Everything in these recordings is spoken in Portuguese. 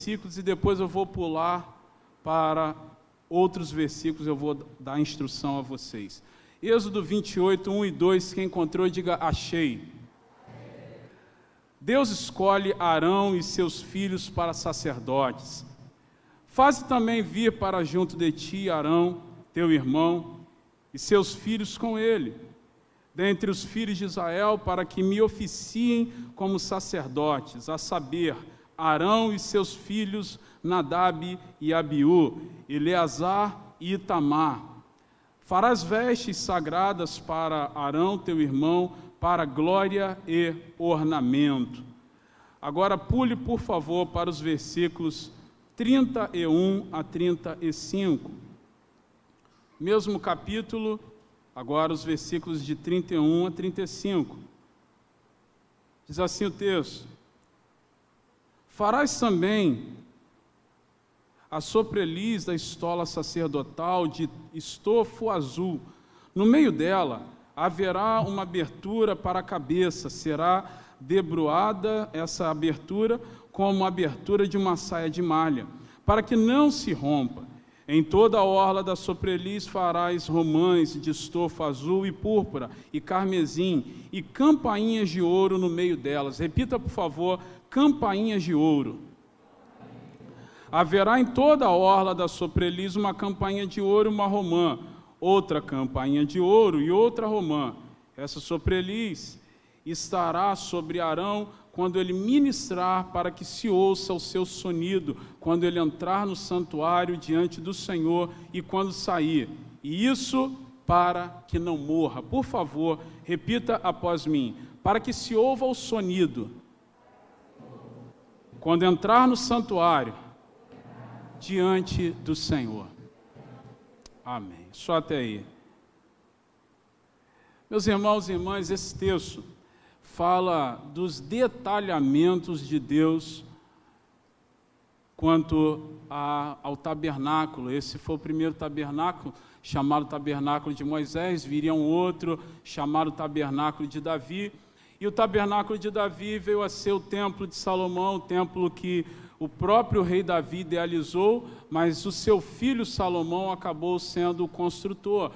versículos e depois eu vou pular para outros versículos, eu vou dar instrução a vocês. Êxodo 28, 1 e 2, quem encontrou, diga achei. Deus escolhe Arão e seus filhos para sacerdotes. Faze também vir para junto de ti Arão, teu irmão, e seus filhos com ele, dentre os filhos de Israel, para que me oficiem como sacerdotes, a saber, Arão e seus filhos, Nadab e Abiú, Eleazar e Itamar. Farás vestes sagradas para Arão, teu irmão, para glória e ornamento. Agora pule, por favor, para os versículos 31 a 35. Mesmo capítulo, agora os versículos de 31 a 35. Diz assim o texto: farás também a sopreliz da estola sacerdotal de estofo azul. No meio dela haverá uma abertura para a cabeça, será debruada essa abertura como a abertura de uma saia de malha, para que não se rompa. Em toda a orla da sopreliz farás romãs de estofo azul e púrpura e carmesim, e campainhas de ouro no meio delas. Repita, por favor, campainhas de ouro. Haverá em toda a orla da sopreliz uma campainha de ouro e uma romã, outra campainha de ouro e outra romã. Essa sopreliz estará sobre Arão quando ele ministrar, para que se ouça o seu sonido, quando ele entrar no santuário diante do Senhor e quando sair. E isso para que não morra. Por favor, repita após mim. Para que se ouva o sonido, quando entrar no santuário diante do Senhor. Amém. Só até aí. Meus irmãos e irmãs, esse texto fala dos detalhamentos de Deus quanto ao tabernáculo. Esse foi o primeiro tabernáculo, chamado tabernáculo de Moisés, viria um outro, chamado tabernáculo de Davi, e o tabernáculo de Davi veio a ser o templo de Salomão, o templo que o próprio rei Davi idealizou, mas o seu filho Salomão acabou sendo o construtor.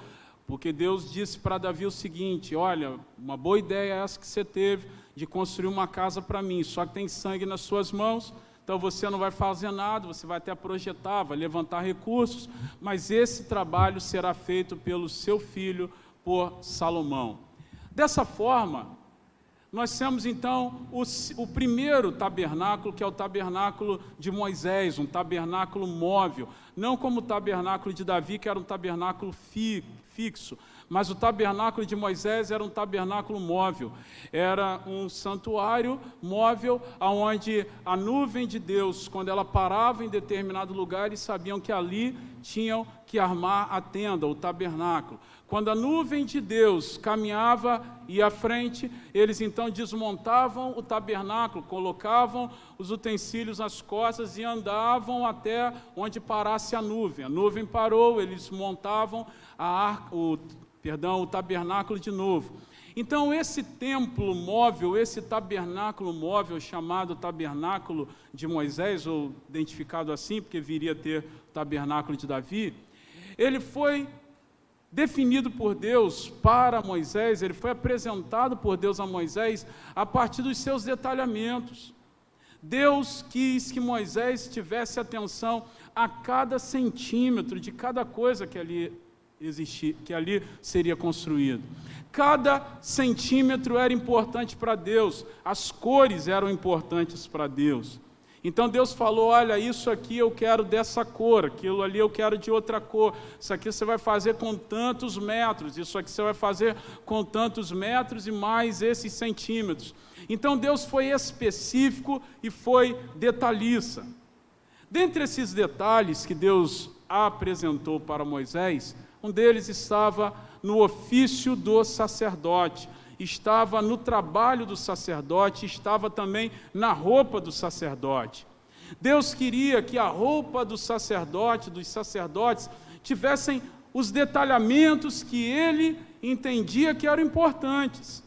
Porque Deus disse para Davi o seguinte: olha, uma boa ideia é essa que você teve, de construir uma casa para mim, só que tem sangue nas suas mãos, então você não vai fazer nada, você vai até projetar, vai levantar recursos, mas esse trabalho será feito pelo seu filho, por Salomão. Dessa forma, nós temos então o primeiro tabernáculo, que é o tabernáculo de Moisés, um tabernáculo móvel, não como o tabernáculo de Davi, que era um tabernáculo fixo, mas o tabernáculo de Moisés era um tabernáculo móvel, era um santuário móvel, onde a nuvem de Deus, quando ela parava em determinado lugar, eles sabiam que ali tinham que armar a tenda, o tabernáculo. Quando a nuvem de Deus caminhava e à frente, eles então desmontavam o tabernáculo, colocavam os utensílios nas costas e andavam até onde parasse a nuvem. A nuvem parou, eles montavam o tabernáculo de novo. Então esse templo móvel, esse tabernáculo móvel, chamado tabernáculo de Moisés, ou identificado assim, porque viria a ter o tabernáculo de Davi, ele foi definido por Deus para Moisés, ele foi apresentado por Deus a Moisés a partir dos seus detalhamentos. Deus quis que Moisés tivesse atenção a cada centímetro de cada coisa que ali existia, que ali seria construído. Cada centímetro era importante para Deus, as cores eram importantes para Deus. Então Deus falou: olha, isso aqui eu quero dessa cor, aquilo ali eu quero de outra cor, isso aqui você vai fazer com tantos metros, isso aqui você vai fazer com tantos metros e mais esses centímetros. Então Deus foi específico e foi detalhista. Dentre esses detalhes que Deus apresentou para Moisés, um deles estava no ofício do sacerdote, estava no trabalho do sacerdote, estava também na roupa do sacerdote. Deus queria que a roupa do sacerdote, dos sacerdotes, tivessem os detalhamentos que ele entendia que eram importantes.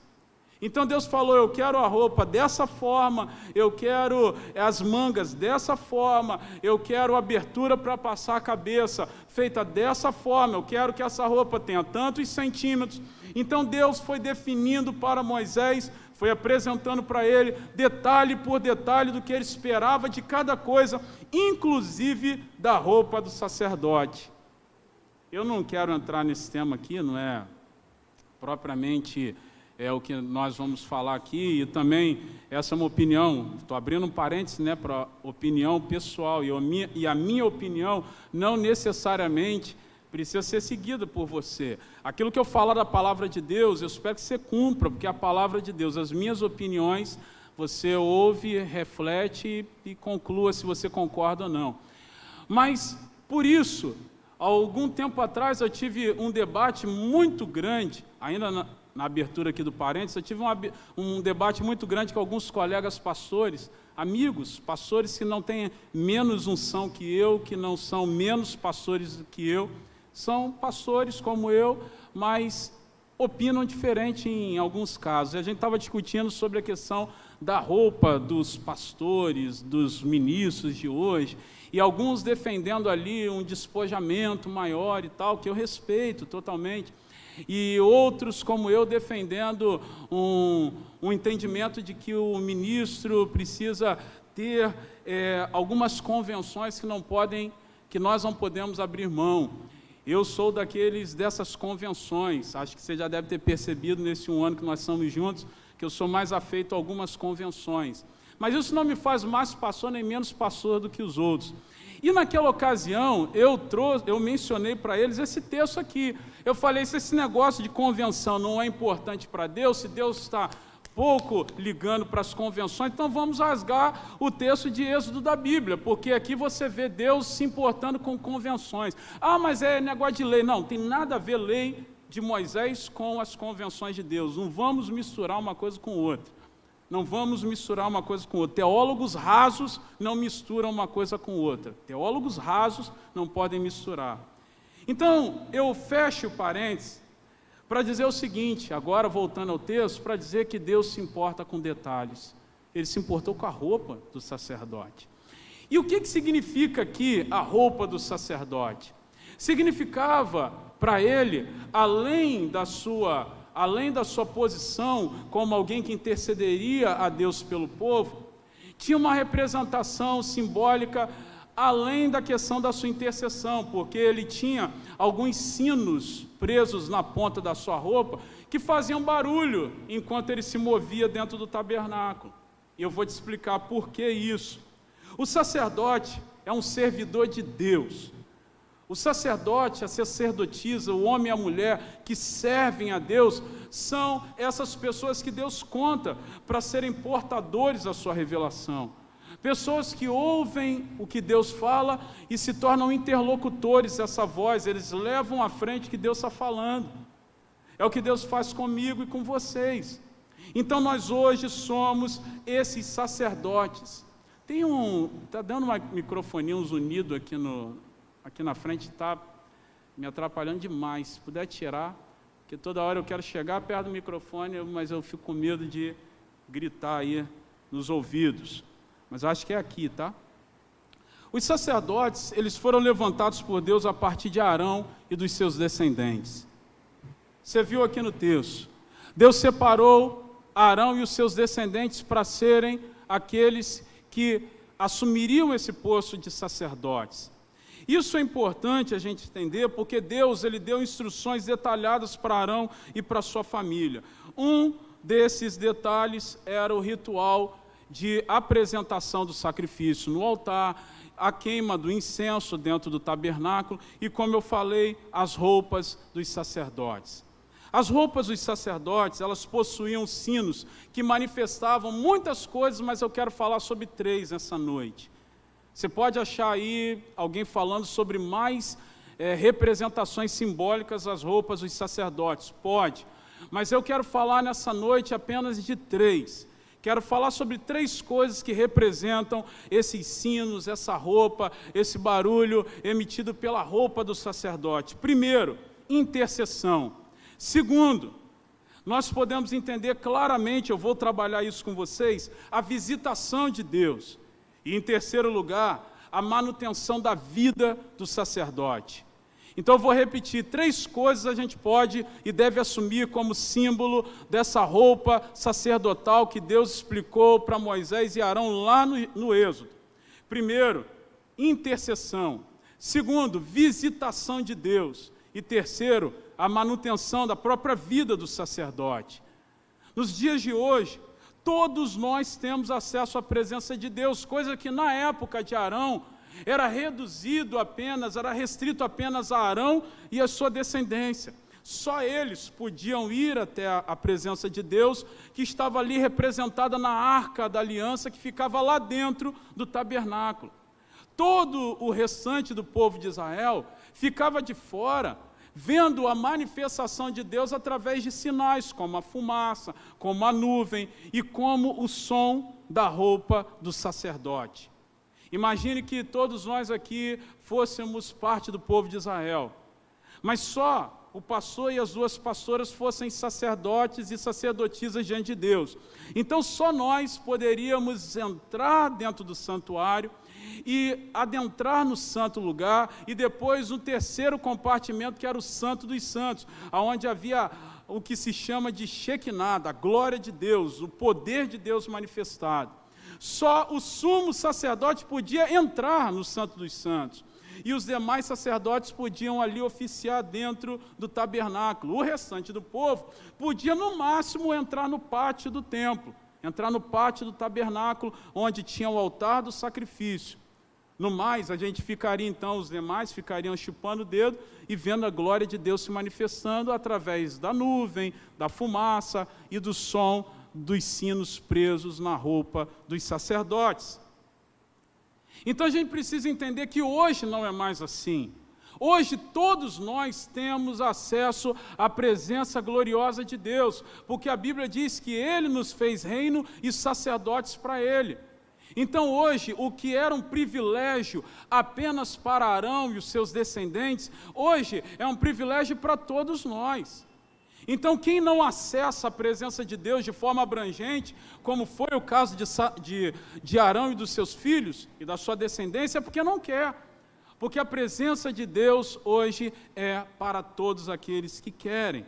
Então Deus falou, eu quero a roupa dessa forma, eu quero as mangas dessa forma, eu quero a abertura para passar a cabeça, feita dessa forma, eu quero que essa roupa tenha tantos centímetros. Então Deus foi definindo para Moisés, foi apresentando para ele, detalhe por detalhe do que ele esperava de cada coisa, inclusive da roupa do sacerdote. Eu não quero entrar nesse tema aqui, não é propriamente o que nós vamos falar aqui, e também essa é uma opinião, estou abrindo um parênteses, para opinião pessoal, e a minha opinião não necessariamente precisa ser seguida por você. Aquilo que eu falar da palavra de Deus, eu espero que você cumpra, porque a palavra de Deus, as minhas opiniões, você ouve, reflete e conclua se você concorda ou não. Mas, por isso, há algum tempo atrás eu tive um debate muito grande, ainda na abertura aqui do parênteses, eu tive um debate muito grande com alguns colegas pastores, amigos, pastores que não têm menos unção que eu, que não são menos pastores do que eu, são pastores como eu, mas opinam diferente em alguns casos. E a gente estava discutindo sobre a questão da roupa dos pastores, dos ministros de hoje, e alguns defendendo ali um despojamento maior e tal, que eu respeito totalmente, e outros, como eu, defendendo um entendimento de que o ministro precisa ter algumas convenções que nós não podemos abrir mão. Eu sou dessas convenções, acho que você já deve ter percebido nesse um ano que nós estamos juntos, que eu sou mais afeito a algumas convenções. Mas isso não me faz mais pastor nem menos pastor do que os outros. E naquela ocasião, eu mencionei para eles esse texto aqui. Eu falei, se esse negócio de convenção não é importante para Deus, se Deus está pouco ligando para as convenções, então vamos rasgar o texto de Êxodo da Bíblia, porque aqui você vê Deus se importando com convenções. Ah, mas é negócio de lei. Não, tem nada a ver lei de Moisés com as convenções de Deus. Não vamos misturar uma coisa com outra. Não vamos misturar uma coisa com outra. Teólogos rasos não misturam uma coisa com outra. Teólogos rasos não podem misturar. Então, eu fecho o parênteses para dizer o seguinte, agora voltando ao texto, para dizer que Deus se importa com detalhes. Ele se importou com a roupa do sacerdote. E o que significa aqui a roupa do sacerdote? Significava para ele, além da sua posição como alguém que intercederia a Deus pelo povo, tinha uma representação simbólica além da questão da sua intercessão, porque ele tinha alguns sinos presos na ponta da sua roupa que faziam barulho enquanto ele se movia dentro do tabernáculo. E eu vou te explicar por que isso. O sacerdote é um servidor de Deus. O sacerdote, a sacerdotisa, o homem e a mulher que servem a Deus, são essas pessoas que Deus conta para serem portadores da sua revelação. Pessoas que ouvem o que Deus fala e se tornam interlocutores dessa voz, eles levam à frente o que Deus está falando. É o que Deus faz comigo e com vocês. Então nós hoje somos esses sacerdotes. Está dando uma microfonia, um zunido aqui na frente, está me atrapalhando demais. Se puder tirar, porque toda hora eu quero chegar perto do microfone, mas eu fico com medo de gritar aí nos ouvidos. Mas acho que é aqui, tá? Os sacerdotes, eles foram levantados por Deus a partir de Arão e dos seus descendentes. Você viu aqui no texto. Deus separou Arão e os seus descendentes para serem aqueles que assumiriam esse posto de sacerdotes. Isso é importante a gente entender, porque Deus ele deu instruções detalhadas para Arão e para sua família. Um desses detalhes era o ritual de apresentação do sacrifício no altar, a queima do incenso dentro do tabernáculo e, como eu falei, as roupas dos sacerdotes. As roupas dos sacerdotes, elas possuíam sinos que manifestavam muitas coisas, mas eu quero falar sobre 3 nessa noite. Você pode achar aí alguém falando sobre mais representações simbólicas das roupas dos sacerdotes. Pode. Mas eu quero falar nessa noite apenas de 3. Quero falar sobre 3 coisas que representam esses sinos, essa roupa, esse barulho emitido pela roupa do sacerdote. Primeiro, intercessão. Segundo, nós podemos entender claramente, eu vou trabalhar isso com vocês, a visitação de Deus. E em terceiro lugar, a manutenção da vida do sacerdote. Então eu vou repetir, 3 coisas a gente pode e deve assumir como símbolo dessa roupa sacerdotal que Deus explicou para Moisés e Arão lá no Êxodo. Primeiro, intercessão. Segundo, visitação de Deus. E terceiro, a manutenção da própria vida do sacerdote. Nos dias de hoje, todos nós temos acesso à presença de Deus, coisa que na época de Arão era restrito apenas a Arão e a sua descendência. Só eles podiam ir até a presença de Deus, que estava ali representada na Arca da Aliança, que ficava lá dentro do tabernáculo. Todo o restante do povo de Israel ficava de fora, vendo a manifestação de Deus através de sinais, como a fumaça, como a nuvem e como o som da roupa do sacerdote. Imagine que todos nós aqui fôssemos parte do povo de Israel, mas só o pastor e as 2 pastoras fossem sacerdotes e sacerdotisas diante de Deus. Então só nós poderíamos entrar dentro do santuário e adentrar no santo lugar, e depois um terceiro compartimento que era o Santo dos Santos, onde havia o que se chama de Shekinah, a glória de Deus, o poder de Deus manifestado. Só o sumo sacerdote podia entrar no Santo dos Santos, e os demais sacerdotes podiam ali oficiar dentro do tabernáculo. O restante do povo podia no máximo entrar no pátio do templo, entrar no pátio do tabernáculo, onde tinha o altar do sacrifício. No mais, a gente ficaria então, os demais ficariam chupando o dedo e vendo a glória de Deus se manifestando através da nuvem, da fumaça e do som dos sinos presos na roupa dos sacerdotes. Então a gente precisa entender que hoje não é mais assim. Hoje todos nós temos acesso à presença gloriosa de Deus, porque a Bíblia diz que Ele nos fez reino e sacerdotes para Ele. Então hoje, o que era um privilégio apenas para Arão e os seus descendentes, hoje é um privilégio para todos nós. Então quem não acessa a presença de Deus de forma abrangente, como foi o caso de Arão e dos seus filhos e da sua descendência, é porque não quer. Porque a presença de Deus hoje é para todos aqueles que querem.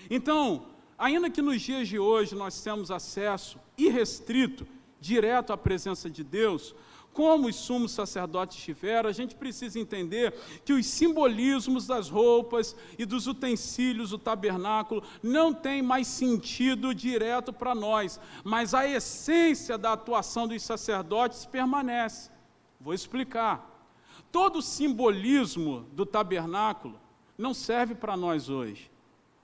Então, ainda que nos dias de hoje nós temos acesso irrestrito, direto à presença de Deus, como os sumos sacerdotes tiveram, a gente precisa entender que os simbolismos das roupas e dos utensílios do tabernáculo não têm mais sentido direto para nós, mas a essência da atuação dos sacerdotes permanece. Vou explicar. Todo o simbolismo do tabernáculo não serve para nós hoje.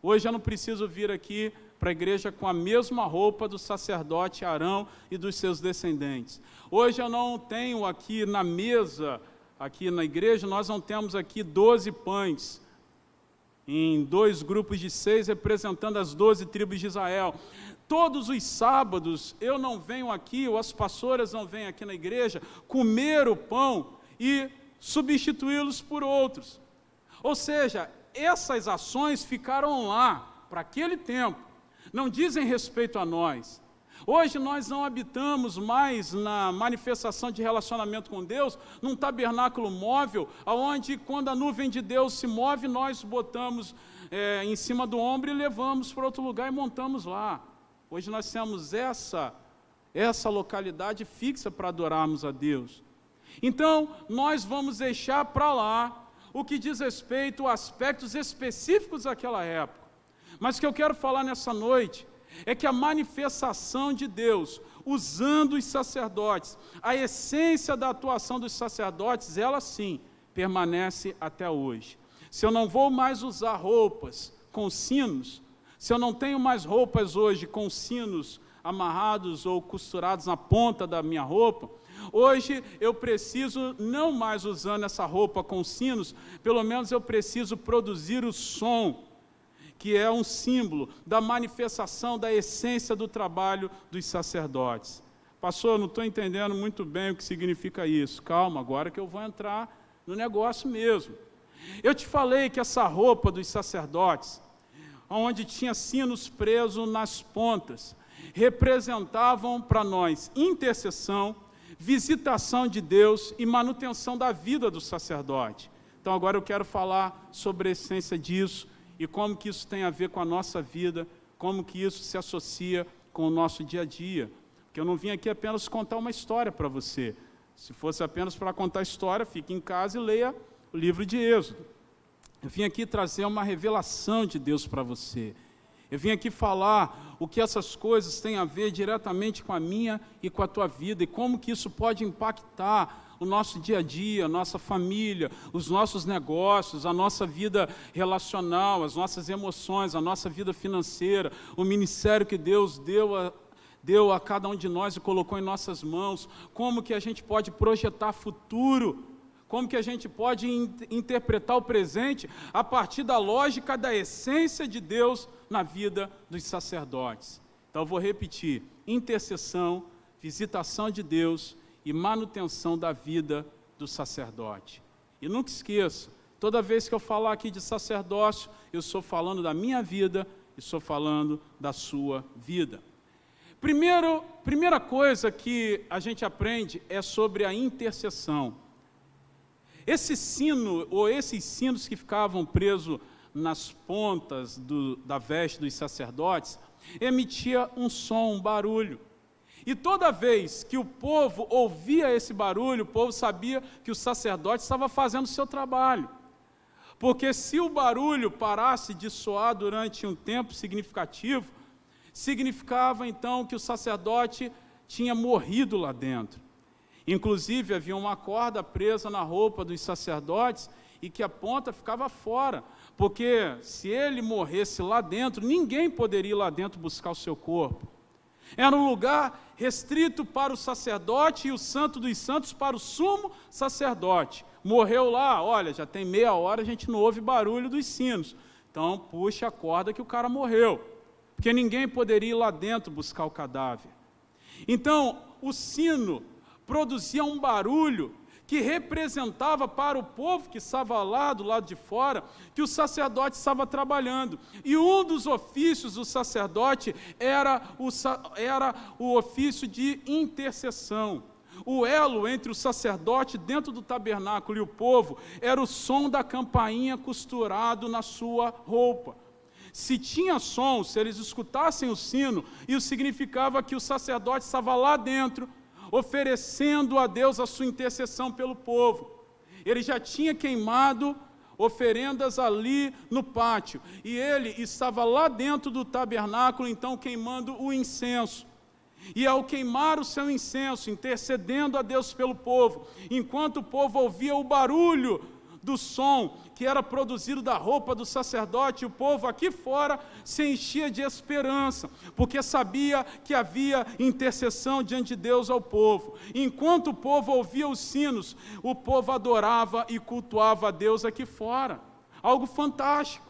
Hoje eu não preciso vir aqui para a igreja com a mesma roupa do sacerdote Arão e dos seus descendentes. Hoje eu não tenho aqui na mesa, aqui na igreja, nós não temos aqui 12 pães, em 2 grupos de 6, representando as 12 tribos de Israel. Todos os sábados eu não venho aqui, ou as pastoras não vêm aqui na igreja, comer o pão e substituí-los por outros. Ou seja, essas ações ficaram lá, para aquele tempo, não dizem respeito a nós. Hoje nós não habitamos mais na manifestação de relacionamento com Deus, num tabernáculo móvel, onde quando a nuvem de Deus se move, nós botamos em cima do ombro e levamos para outro lugar e montamos lá. Hoje nós temos essa localidade fixa para adorarmos a Deus. Então, nós vamos deixar para lá o que diz respeito a aspectos específicos daquela época. Mas o que eu quero falar nessa noite é que a manifestação de Deus, usando os sacerdotes, a essência da atuação dos sacerdotes, ela sim, permanece até hoje. Se eu não vou mais usar roupas com sinos, se eu não tenho mais roupas hoje com sinos amarrados ou costurados na ponta da minha roupa, hoje eu preciso, não mais usando essa roupa com sinos, pelo menos eu preciso produzir o som, que é um símbolo da manifestação da essência do trabalho dos sacerdotes. Pastor, eu não estou entendendo muito bem o que significa isso. Calma, agora que eu vou entrar no negócio mesmo. Eu te falei que essa roupa dos sacerdotes, onde tinha sinos presos nas pontas, representavam para nós intercessão, visitação de Deus e manutenção da vida do sacerdote. Então agora eu quero falar sobre a essência disso e como que isso tem a ver com a nossa vida, como que isso se associa com o nosso dia a dia. Porque eu não vim aqui apenas contar uma história para você. Se fosse apenas para contar história, fique em casa e leia o livro de Êxodo. Eu vim aqui trazer uma revelação de Deus para você. Eu vim aqui falar o que essas coisas têm a ver diretamente com a minha e com a tua vida e como que isso pode impactar o nosso dia a dia, a nossa família, os nossos negócios, a nossa vida relacional, as nossas emoções, a nossa vida financeira, o ministério que Deus deu a cada um de nós e colocou em nossas mãos, como que a gente pode projetar futuro, como que a gente pode interpretar o presente a partir da lógica da essência de Deus na vida dos sacerdotes. Então eu vou repetir: intercessão, visitação de Deus e manutenção da vida do sacerdote. E nunca esqueça, toda vez que eu falar aqui de sacerdócio, eu estou falando da minha vida e estou falando da sua vida. Primeira coisa que a gente aprende é sobre a intercessão. Esse sino, ou esses sinos que ficavam presos nas pontas da veste dos sacerdotes, emitia um som, um barulho. E toda vez que o povo ouvia esse barulho, o povo sabia que o sacerdote estava fazendo o seu trabalho. Porque se o barulho parasse de soar durante um tempo significativo, significava então que o sacerdote tinha morrido lá dentro. Inclusive havia uma corda presa na roupa dos sacerdotes e que a ponta ficava fora, porque se ele morresse lá dentro, ninguém poderia ir lá dentro buscar o seu corpo. Era um lugar restrito para o sacerdote e o santo dos santos para o sumo sacerdote. Morreu lá, olha, já tem meia hora, a gente não ouve barulho dos sinos. Então puxa a corda que o cara morreu, porque ninguém poderia ir lá dentro buscar o cadáver. Então o sino produzia um barulho que representava para o povo que estava lá do lado de fora, que o sacerdote estava trabalhando. E um dos ofícios do sacerdote era o ofício de intercessão. O elo entre o sacerdote dentro do tabernáculo e o povo era o som da campainha costurado na sua roupa. Se tinha som, se eles escutassem o sino, isso significava que o sacerdote estava lá dentro, oferecendo a Deus a sua intercessão pelo povo. Ele já tinha queimado oferendas ali no pátio, e ele estava lá dentro do tabernáculo, então queimando o incenso. E ao queimar o seu incenso, intercedendo a Deus pelo povo, enquanto o povo ouvia o barulho do som que era produzido da roupa do sacerdote, o povo aqui fora se enchia de esperança, porque sabia que havia intercessão diante de Deus ao povo. Enquanto o povo ouvia os sinos, o povo adorava e cultuava a Deus aqui fora. Algo fantástico.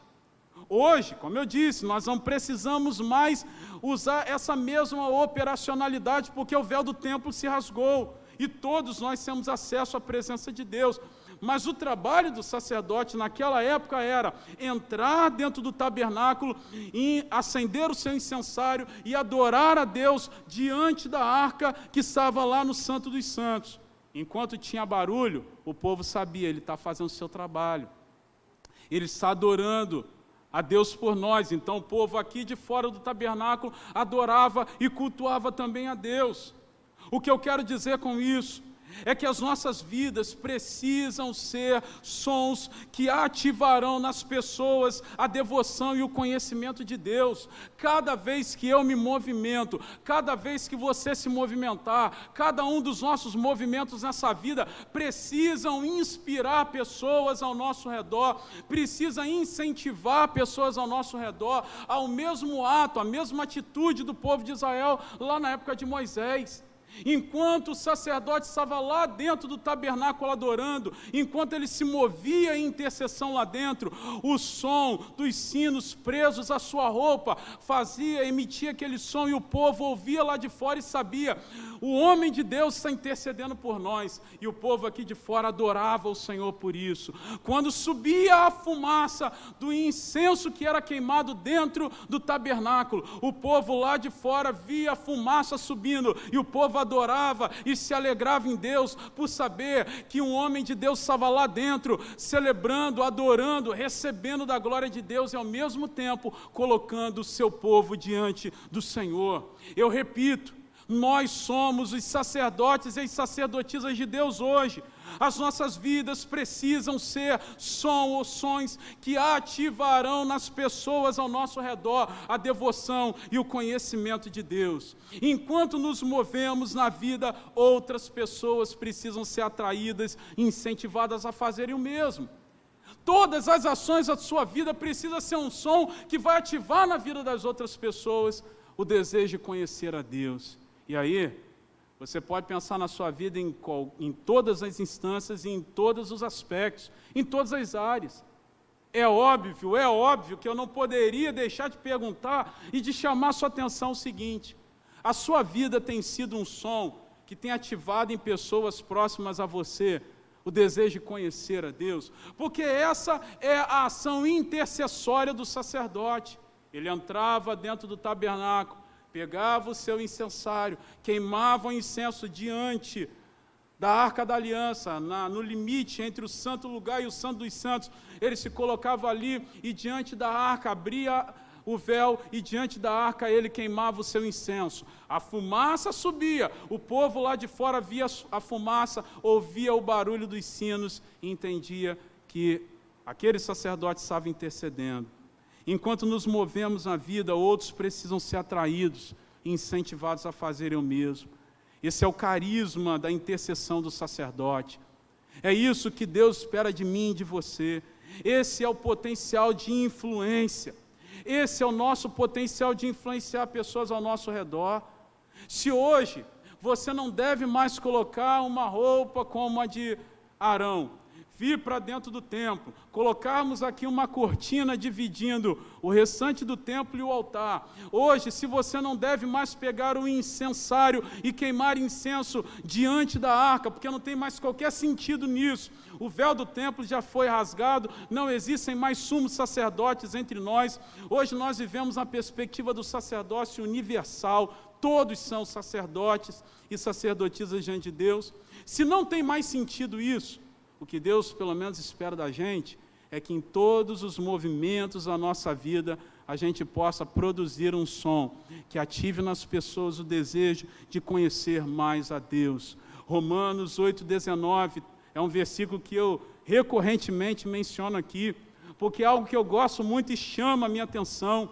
Hoje, como eu disse, nós não precisamos mais usar essa mesma operacionalidade, porque o véu do templo se rasgou e todos nós temos acesso à presença de Deus. Mas o trabalho do sacerdote naquela época era entrar dentro do tabernáculo e acender o seu incensário e adorar a Deus diante da arca que estava lá no Santo dos Santos. Enquanto tinha barulho, o povo sabia, ele está fazendo o seu trabalho. Ele está adorando a Deus por nós. Então o povo aqui de fora do tabernáculo adorava e cultuava também a Deus. O que eu quero dizer com isso é que as nossas vidas precisam ser sons que ativarão nas pessoas a devoção e o conhecimento de Deus. Cada vez que eu me movimento, cada vez que você se movimentar, cada um dos nossos movimentos nessa vida precisam inspirar pessoas ao nosso redor, precisa incentivar pessoas ao nosso redor ao mesmo ato, à mesma atitude do povo de Israel lá na época de Moisés. Enquanto o sacerdote estava lá dentro do tabernáculo adorando, enquanto ele se movia em intercessão lá dentro, o som dos sinos presos à sua roupa emitia aquele som e o povo ouvia lá de fora e sabia, O homem de Deus está intercedendo por nós, e o povo aqui de fora adorava o Senhor por isso. Quando subia a fumaça do incenso que era queimado dentro do tabernáculo, o povo lá de fora via a fumaça subindo, e o povo adorava e se alegrava em Deus por saber que um homem de Deus estava lá dentro, celebrando, adorando, recebendo da glória de Deus e ao mesmo tempo colocando o seu povo diante do Senhor. Eu repito, nós somos os sacerdotes e as sacerdotisas de Deus hoje. As nossas vidas precisam ser sons que ativarão nas pessoas ao nosso redor a devoção e o conhecimento de Deus. Enquanto nos movemos na vida, outras pessoas precisam ser atraídas e incentivadas a fazerem o mesmo. Todas as ações da sua vida precisam ser um som que vai ativar na vida das outras pessoas o desejo de conhecer a Deus. E aí, você pode pensar na sua vida em todas as instâncias e em todos os aspectos, em todas as áreas. É óbvio que eu não poderia deixar de perguntar e de chamar a sua atenção o seguinte: a sua vida tem sido um som que tem ativado em pessoas próximas a você o desejo de conhecer a Deus? Porque essa é a ação intercessória do sacerdote. Ele entrava dentro do tabernáculo, pegava o seu incensário, queimava o incenso diante da Arca da Aliança, no limite entre o santo lugar e o santo dos santos. Ele se colocava ali e diante da arca abria o véu e diante da arca ele queimava o seu incenso. A fumaça subia, o povo lá de fora via a fumaça, ouvia o barulho dos sinos e entendia que aquele sacerdote estava intercedendo. Enquanto nos movemos na vida, outros precisam ser atraídos e incentivados a fazerem o mesmo. Esse é o carisma da intercessão do sacerdote. É isso que Deus espera de mim e de você. Esse é o potencial de influência. Esse é o nosso potencial de influenciar pessoas ao nosso redor. Se hoje você não deve mais colocar uma roupa como a de Arão, vir para dentro do templo, colocarmos aqui uma cortina dividindo o restante do templo e o altar. Hoje, se você não deve mais pegar o incensário e queimar incenso diante da arca, porque não tem mais qualquer sentido nisso. O véu do templo já foi rasgado, não existem mais sumos sacerdotes entre nós. Hoje nós vivemos na perspectiva do sacerdócio universal. Todos são sacerdotes e sacerdotisas diante de Deus. Se não tem mais sentido isso, o que Deus pelo menos espera da gente é que em todos os movimentos da nossa vida a gente possa produzir um som que ative nas pessoas o desejo de conhecer mais a Deus. Romanos 8,19 é um versículo que eu recorrentemente menciono aqui, porque é algo que eu gosto muito e chama a minha atenção.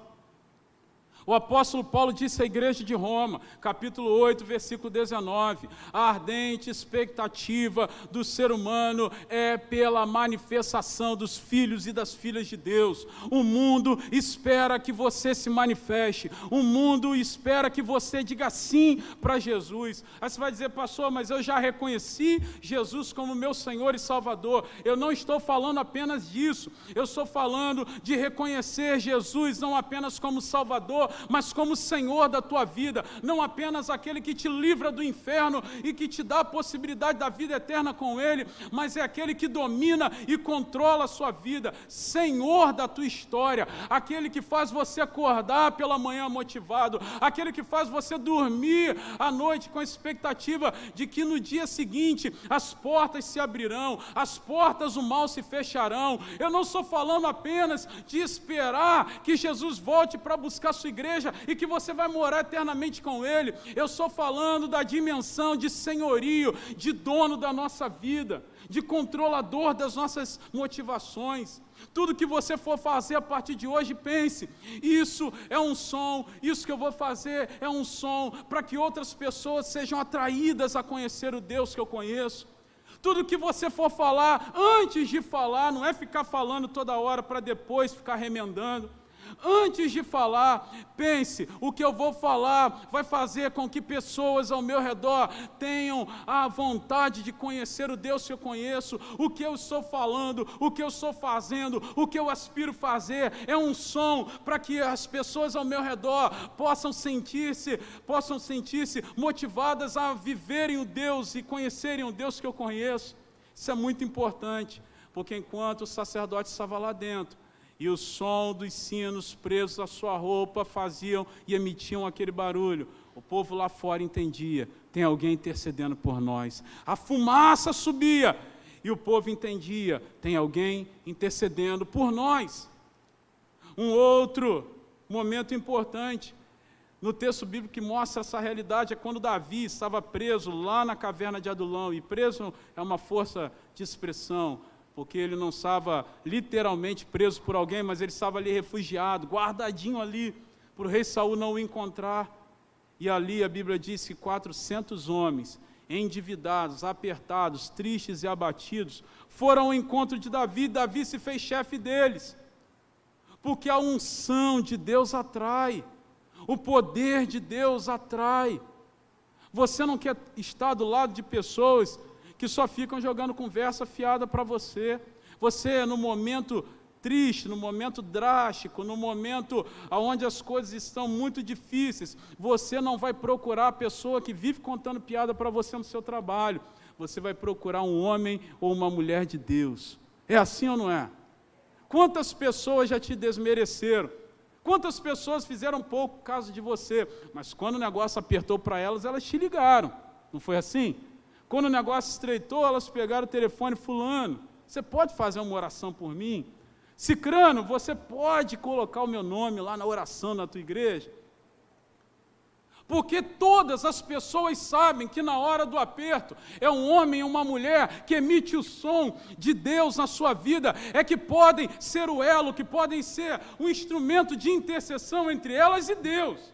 O apóstolo Paulo disse à igreja de Roma, capítulo 8, versículo 19, a ardente expectativa do ser humano é pela manifestação dos filhos e das filhas de Deus. O mundo espera que você se manifeste, o mundo espera que você diga sim para Jesus. Aí você vai dizer, pastor, mas eu já reconheci Jesus como meu Senhor e Salvador. Eu não estou falando apenas disso, eu estou falando de reconhecer Jesus não apenas como Salvador, mas como Senhor da tua vida, não apenas aquele que te livra do inferno e que te dá a possibilidade da vida eterna com Ele, mas é aquele que domina e controla a sua vida, Senhor da tua história, aquele que faz você acordar pela manhã motivado, aquele que faz você dormir à noite com a expectativa de que no dia seguinte as portas se abrirão, as portas do mal se fecharão. Eu não estou falando apenas de esperar que Jesus volte para buscar a sua igreja e que você vai morar eternamente com Ele. Eu estou falando da dimensão de senhorio, de dono da nossa vida, de controlador das nossas motivações. Tudo que você for fazer a partir de hoje, pense, isso é um som, isso que eu vou fazer é um som para que outras pessoas sejam atraídas a conhecer o Deus que eu conheço. Tudo que você for falar, antes de falar, não é ficar falando toda hora para depois ficar remendando, Antes de falar, pense, o que eu vou falar vai fazer com que pessoas ao meu redor tenham a vontade de conhecer o Deus que eu conheço. O que eu estou falando, o que eu estou fazendo, o que eu aspiro fazer é um som para que as pessoas ao meu redor possam sentir-se motivadas a viverem o Deus e conhecerem o Deus que eu conheço. Isso é muito importante, porque enquanto o sacerdote estava lá dentro, e o som dos sinos presos à sua roupa faziam e emitiam aquele barulho, o povo lá fora entendia, tem alguém intercedendo por nós. A fumaça subia, e o povo entendia, tem alguém intercedendo por nós. Um outro momento importante, no texto bíblico que mostra essa realidade, é quando Davi estava preso lá na caverna de Adulão, e preso é uma força de expressão, porque ele não estava literalmente preso por alguém, mas ele estava ali refugiado, guardadinho ali, para o rei Saul não o encontrar. E ali a Bíblia diz que 400 homens, endividados, apertados, tristes e abatidos, foram ao encontro de Davi. Davi se fez chefe deles, porque a unção de Deus atrai, o poder de Deus atrai. Você não quer estar do lado de pessoas que só ficam jogando conversa fiada para você. Você, no momento triste, no momento drástico, no momento onde as coisas estão muito difíceis, você não vai procurar a pessoa que vive contando piada para você no seu trabalho. Você vai procurar um homem ou uma mulher de Deus. É assim ou não é? Quantas pessoas já te desmereceram? Quantas pessoas fizeram pouco caso de você? Mas quando o negócio apertou para elas, elas te ligaram. Não foi assim? Quando o negócio estreitou, elas pegaram o telefone, fulano, você pode fazer uma oração por mim? Cicrano, você pode colocar o meu nome lá na oração na tua igreja? Porque todas as pessoas sabem que na hora do aperto, é um homem e uma mulher que emite o som de Deus na sua vida, é que podem ser o elo, que podem ser um instrumento de intercessão entre elas e Deus.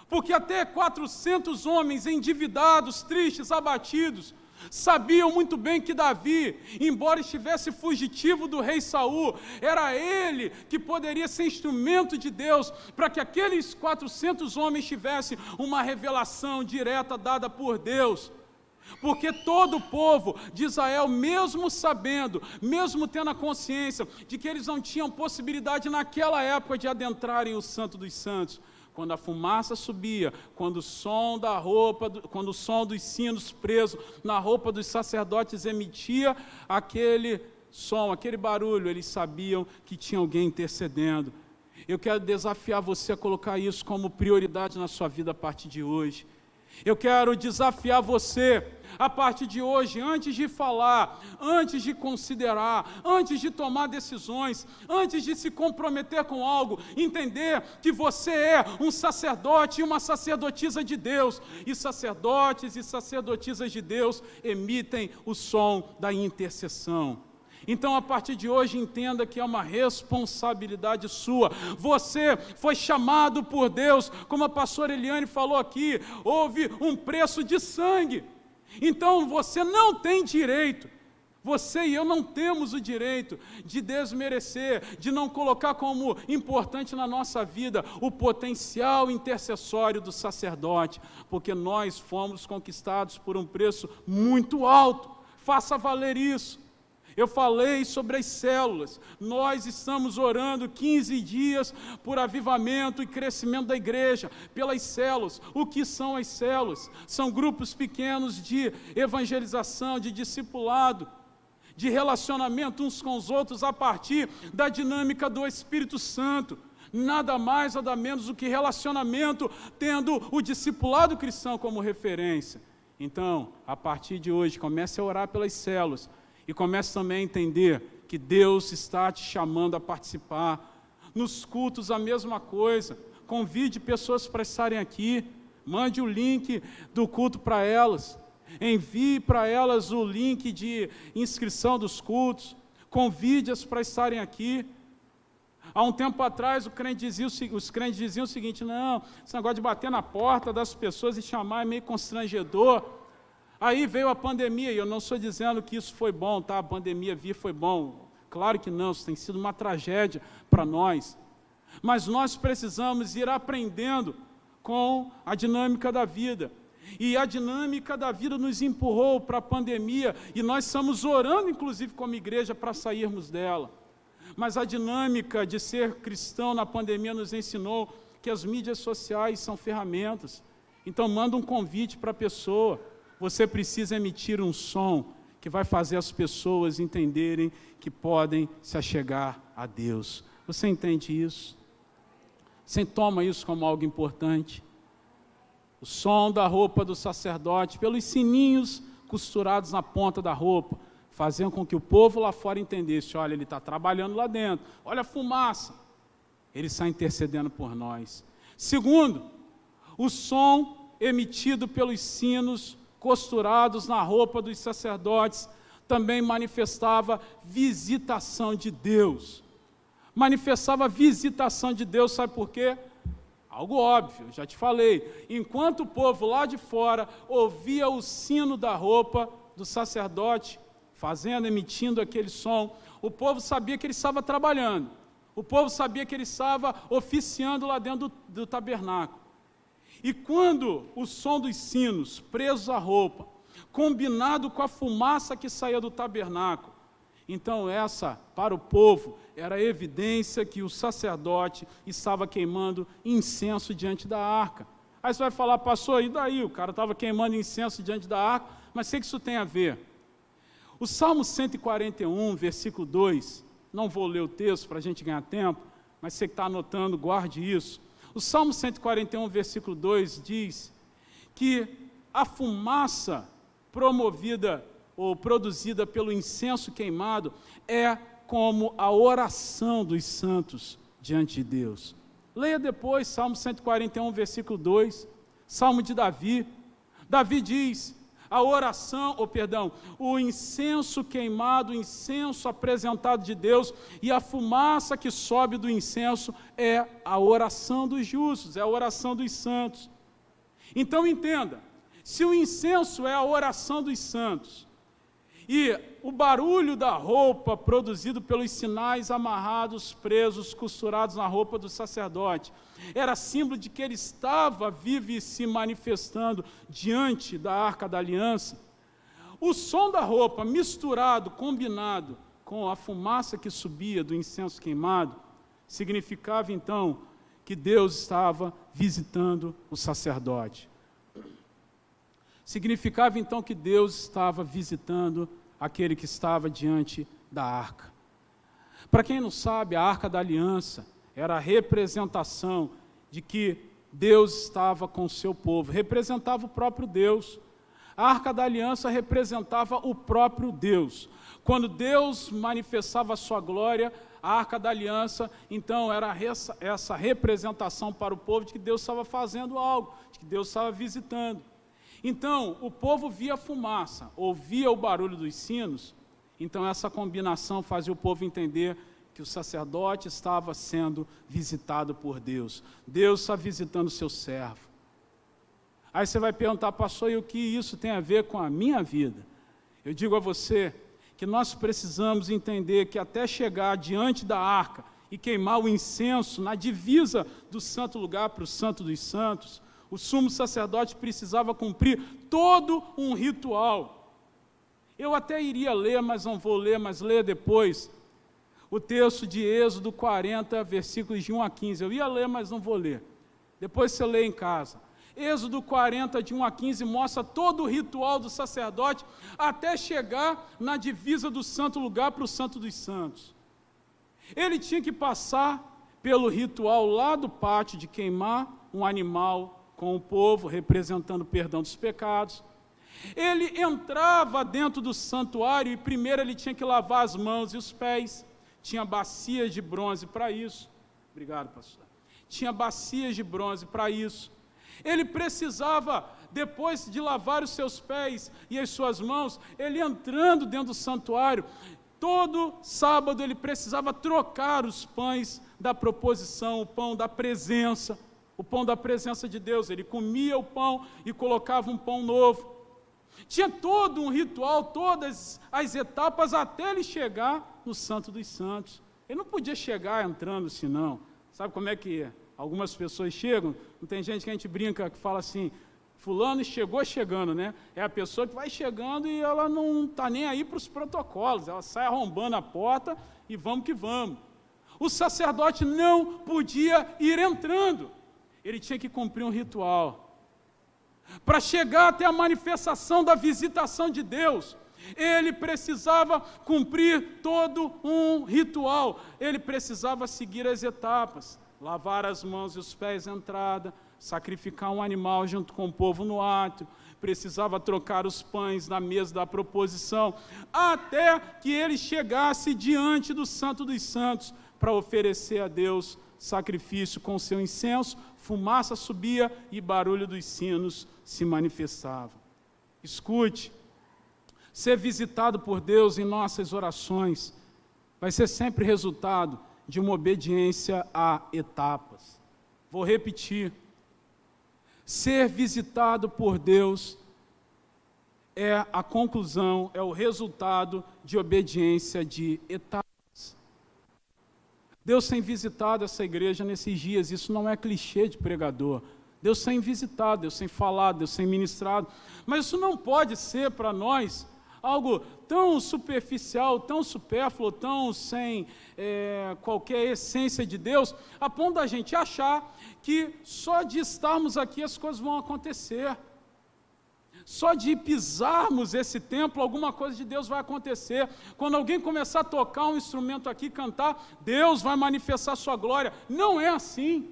Porque até 400 homens endividados, tristes, abatidos, sabiam muito bem que Davi, embora estivesse fugitivo do rei Saul, era ele que poderia ser instrumento de Deus para que aqueles 400 homens tivessem uma revelação direta dada por Deus. Porque todo o povo de Israel, mesmo sabendo, mesmo tendo a consciência de que eles não tinham possibilidade naquela época de adentrarem o Santo dos Santos, quando a fumaça subia, quando o som da roupa, quando o som dos sinos presos na roupa dos sacerdotes emitia aquele som, aquele barulho, eles sabiam que tinha alguém intercedendo. Eu quero desafiar você a colocar isso como prioridade na sua vida a partir de hoje. Eu quero desafiar você, a partir de hoje, antes de falar, antes de considerar, antes de tomar decisões, antes de se comprometer com algo, entender que você é um sacerdote e uma sacerdotisa de Deus, e sacerdotes e sacerdotisas de Deus emitem o som da intercessão. Então, a partir de hoje, entenda que é uma responsabilidade sua. Você foi chamado por Deus, como a pastora Eliane falou aqui, houve um preço de sangue. Então, você não tem direito, você e eu não temos o direito de desmerecer, de não colocar como importante na nossa vida o potencial intercessório do sacerdote, porque nós fomos conquistados por um preço muito alto. Faça valer isso. Eu falei sobre as células, nós estamos orando 15 dias por avivamento e crescimento da igreja, pelas células. O que são as células? São grupos pequenos de evangelização, de discipulado, de relacionamento uns com os outros a partir da dinâmica do Espírito Santo. Nada mais, nada menos do que relacionamento, tendo o discipulado cristão como referência. Então, a partir de hoje, comece a orar pelas células, e comece também a entender que Deus está te chamando a participar. Nos cultos a mesma coisa. Convide pessoas para estarem aqui. Mande o link do culto para elas. Envie para elas o link de inscrição dos cultos. Convide-as para estarem aqui. Há um tempo atrás os crentes diziam o seguinte: não, esse negócio de bater na porta das pessoas e chamar é meio constrangedor. Aí veio a pandemia, e eu não estou dizendo que isso foi bom, tá? A pandemia vir foi bom. Claro que não, isso tem sido uma tragédia para nós. mas nós precisamos ir aprendendo com a dinâmica da vida. E a dinâmica da vida nos empurrou para a pandemia, e nós estamos orando, inclusive, como igreja, para sairmos dela. Mas a dinâmica de ser cristão na pandemia nos ensinou que as mídias sociais são ferramentas. Então, manda um convite para a pessoa. Você precisa emitir um som que vai fazer as pessoas entenderem que podem se achegar a Deus. Você entende isso? Você toma isso como algo importante? O som da roupa do sacerdote, pelos sininhos costurados na ponta da roupa, faziam com que o povo lá fora entendesse: olha, ele está trabalhando lá dentro, olha a fumaça, ele está intercedendo por nós. Segundo, o som emitido pelos sinos costurados na roupa dos sacerdotes também manifestava visitação de Deus. Manifestava visitação de Deus, sabe por quê? Algo óbvio, já te falei. Enquanto o povo lá de fora ouvia o sino da roupa do sacerdote, emitindo aquele som, o povo sabia que ele estava trabalhando. O povo sabia que ele estava oficiando lá dentro do tabernáculo. E quando o som dos sinos, presos à roupa, combinado com a fumaça que saía do tabernáculo, então essa, para o povo, era a evidência que o sacerdote estava queimando incenso diante da arca. Aí você vai falar: pastor, e daí? O cara estava queimando incenso diante da arca, mas o que isso tem a ver? O Salmo 141, versículo 2, não vou ler o texto para a gente ganhar tempo, mas você que está anotando, guarde isso. O Salmo 141, versículo 2 diz que a fumaça promovida ou produzida pelo incenso queimado é como a oração dos santos diante de Deus. Leia depois Salmo 141, versículo 2, Salmo de Davi. Davi diz: a oração, o incenso queimado, o incenso apresentado de Deus e a fumaça que sobe do incenso é a oração dos justos, é a oração dos santos. Então entenda, se o incenso é a oração dos santos, e o barulho da roupa produzido pelos sinais amarrados, presos, costurados na roupa do sacerdote, era símbolo de que ele estava vivo e se manifestando diante da Arca da Aliança. O som da roupa misturado, combinado com a fumaça que subia do incenso queimado, significava então que Deus estava visitando o sacerdote. Significava então que Deus estava visitando aquele que estava diante da arca. Para quem não sabe, a Arca da Aliança era a representação de que Deus estava com o seu povo, representava o próprio Deus. A Arca da Aliança representava o próprio Deus. Quando Deus manifestava a sua glória, a Arca da Aliança, então, era essa representação para o povo de que Deus estava fazendo algo, de que Deus estava visitando. Então, o povo via a fumaça, ouvia o barulho dos sinos, então essa combinação fazia o povo entender que o sacerdote estava sendo visitado por Deus. Deus está visitando o seu servo. Aí você vai perguntar: pastor, e o que isso tem a ver com a minha vida? Eu digo a você que nós precisamos entender que até chegar diante da arca e queimar o incenso na divisa do santo lugar para o santo dos santos, o sumo sacerdote precisava cumprir todo um ritual. Eu até iria ler, mas não vou ler, mas leia depois o texto de Êxodo 40, versículos de 1 a 15. Eu ia ler, mas não vou ler. Depois você lê em casa. Êxodo 40, de 1 a 15, mostra todo o ritual do sacerdote até chegar na divisa do santo lugar para o santo dos santos. Ele tinha que passar pelo ritual lá do pátio de queimar um animal com o povo, representando o perdão dos pecados. Ele entrava dentro do santuário e primeiro ele tinha que lavar as mãos e os pés. Tinha bacias de bronze para isso. Obrigado, pastor. Tinha bacias de bronze para isso. Ele precisava, depois de lavar os seus pés e as suas mãos, ele entrando dentro do santuário, todo sábado ele precisava trocar os pães da proposição, o pão da presença, o pão da presença de Deus. Ele comia o pão e colocava um pão novo. Tinha todo um ritual, todas as etapas até ele chegar no Santo dos Santos. Ele não podia chegar entrando assim, não. Sabe como é que algumas pessoas chegam? Não tem gente que a gente brinca, que fala assim, fulano chegou chegando, né? É a pessoa que vai chegando e ela não está nem aí para os protocolos, ela sai arrombando a porta e vamos que vamos. O sacerdote não podia ir entrando, ele tinha que cumprir um ritual. Para chegar até a manifestação da visitação de Deus, ele precisava cumprir todo um ritual, ele precisava seguir as etapas, lavar as mãos e os pés à entrada, sacrificar um animal junto com o povo no átrio, precisava trocar os pães na mesa da proposição, até que ele chegasse diante do Santo dos Santos, para oferecer a Deus sacrifício com seu incenso, fumaça subia e barulho dos sinos se manifestava. Escute, ser visitado por Deus em nossas orações vai ser sempre resultado de uma obediência a etapas. Vou repetir, ser visitado por Deus é a conclusão, é o resultado de obediência de etapas. Deus tem visitado essa igreja nesses dias, isso não é clichê de pregador. Deus tem visitado, Deus tem falado, Deus tem ministrado, mas isso não pode ser para nós algo tão superficial, tão supérfluo, tão sem qualquer essência de Deus, a ponto da gente achar que só de estarmos aqui as coisas vão acontecer. Só de pisarmos esse templo, alguma coisa de Deus vai acontecer. Quando alguém começar a tocar um instrumento aqui, cantar, Deus vai manifestar sua glória. Não é assim.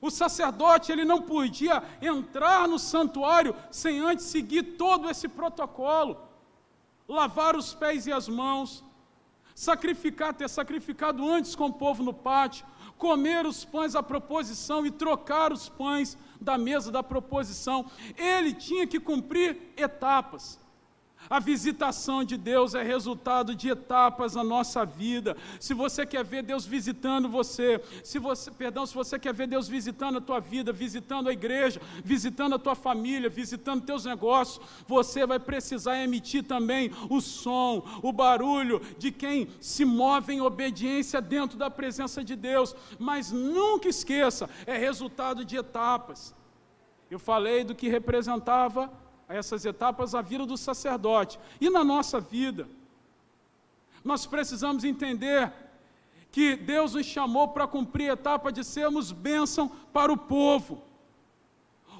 O sacerdote, ele não podia entrar no santuário sem antes seguir todo esse protocolo. Lavar os pés e as mãos, ter sacrificado antes com o povo no pátio, comer os pães à proposição e trocar os pães da mesa da proposição. Ele tinha que cumprir etapas. A visitação de Deus é resultado de etapas na nossa vida. Se você quer ver Deus visitando você, se você quer ver Deus visitando a tua vida, visitando a igreja, visitando a tua família, visitando teus negócios, você vai precisar emitir também o som, o barulho de quem se move em obediência dentro da presença de Deus. Mas nunca esqueça, é resultado de etapas. Eu falei do que representava essas etapas a vida do sacerdote. E na nossa vida, nós precisamos entender que Deus nos chamou para cumprir a etapa de sermos bênção para o povo.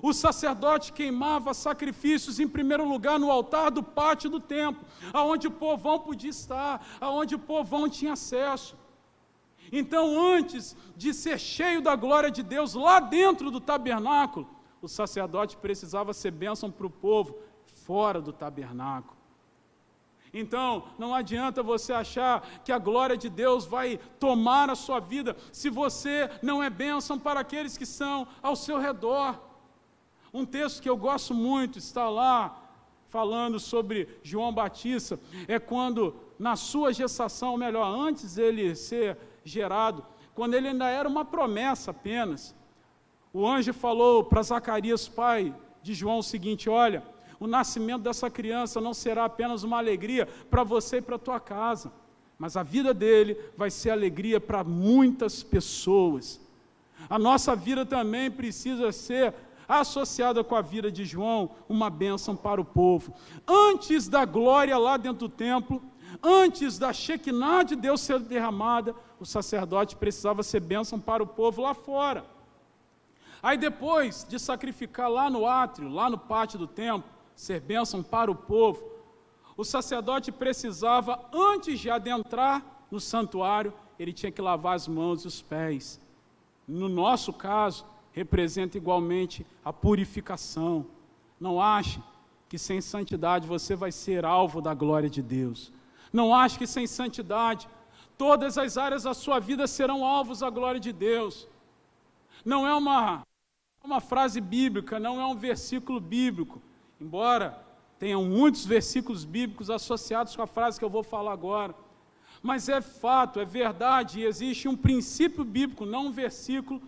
O sacerdote queimava sacrifícios em primeiro lugar no altar do pátio do templo, aonde o povão podia estar, aonde o povão tinha acesso. Então, antes de ser cheio da glória de Deus lá dentro do tabernáculo, o sacerdote precisava ser bênção para o povo fora do tabernáculo. Então, não adianta você achar que a glória de Deus vai tomar a sua vida se você não é bênção para aqueles que são ao seu redor. Um texto que eu gosto muito está lá falando sobre João Batista, é quando na sua gestação, ou melhor, antes dele ser gerado, quando ele ainda era uma promessa apenas, o anjo falou para Zacarias, pai de João, o seguinte: olha, o nascimento dessa criança não será apenas uma alegria para você e para a tua casa, mas a vida dele vai ser alegria para muitas pessoas. A nossa vida também precisa ser associada com a vida de João, uma bênção para o povo. Antes da glória lá dentro do templo, antes da Shekinah de Deus ser derramada, o sacerdote precisava ser bênção para o povo lá fora. Aí depois de sacrificar lá no átrio, lá no pátio do templo, ser bênção para o povo, o sacerdote precisava, antes de adentrar no santuário, ele tinha que lavar as mãos e os pés. No nosso caso, representa igualmente a purificação. Não ache que sem santidade você vai ser alvo da glória de Deus. Não ache que sem santidade todas as áreas da sua vida serão alvos da glória de Deus. Não é uma frase bíblica, não é um versículo bíblico, embora tenham muitos versículos bíblicos associados com a frase que eu vou falar agora, mas é fato, é verdade, e existe um princípio bíblico, não um versículo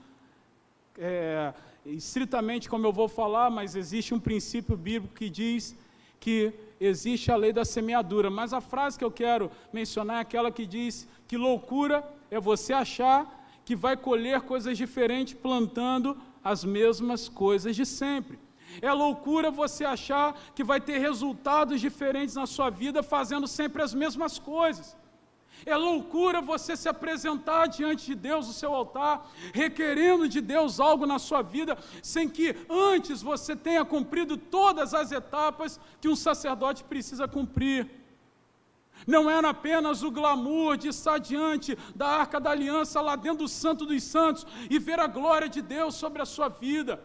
estritamente como eu vou falar, mas existe um princípio bíblico que diz que existe a lei da semeadura, mas a frase que eu quero mencionar é aquela que diz que loucura é você achar que vai colher coisas diferentes plantando as mesmas coisas de sempre. É loucura você achar que vai ter resultados diferentes na sua vida fazendo sempre as mesmas coisas. É loucura você se apresentar diante de Deus, no seu altar, requerendo de Deus algo na sua vida, sem que antes você tenha cumprido todas as etapas que um sacerdote precisa cumprir. Não era apenas o glamour de estar diante da Arca da Aliança, lá dentro do Santo dos Santos, e ver a glória de Deus sobre a sua vida.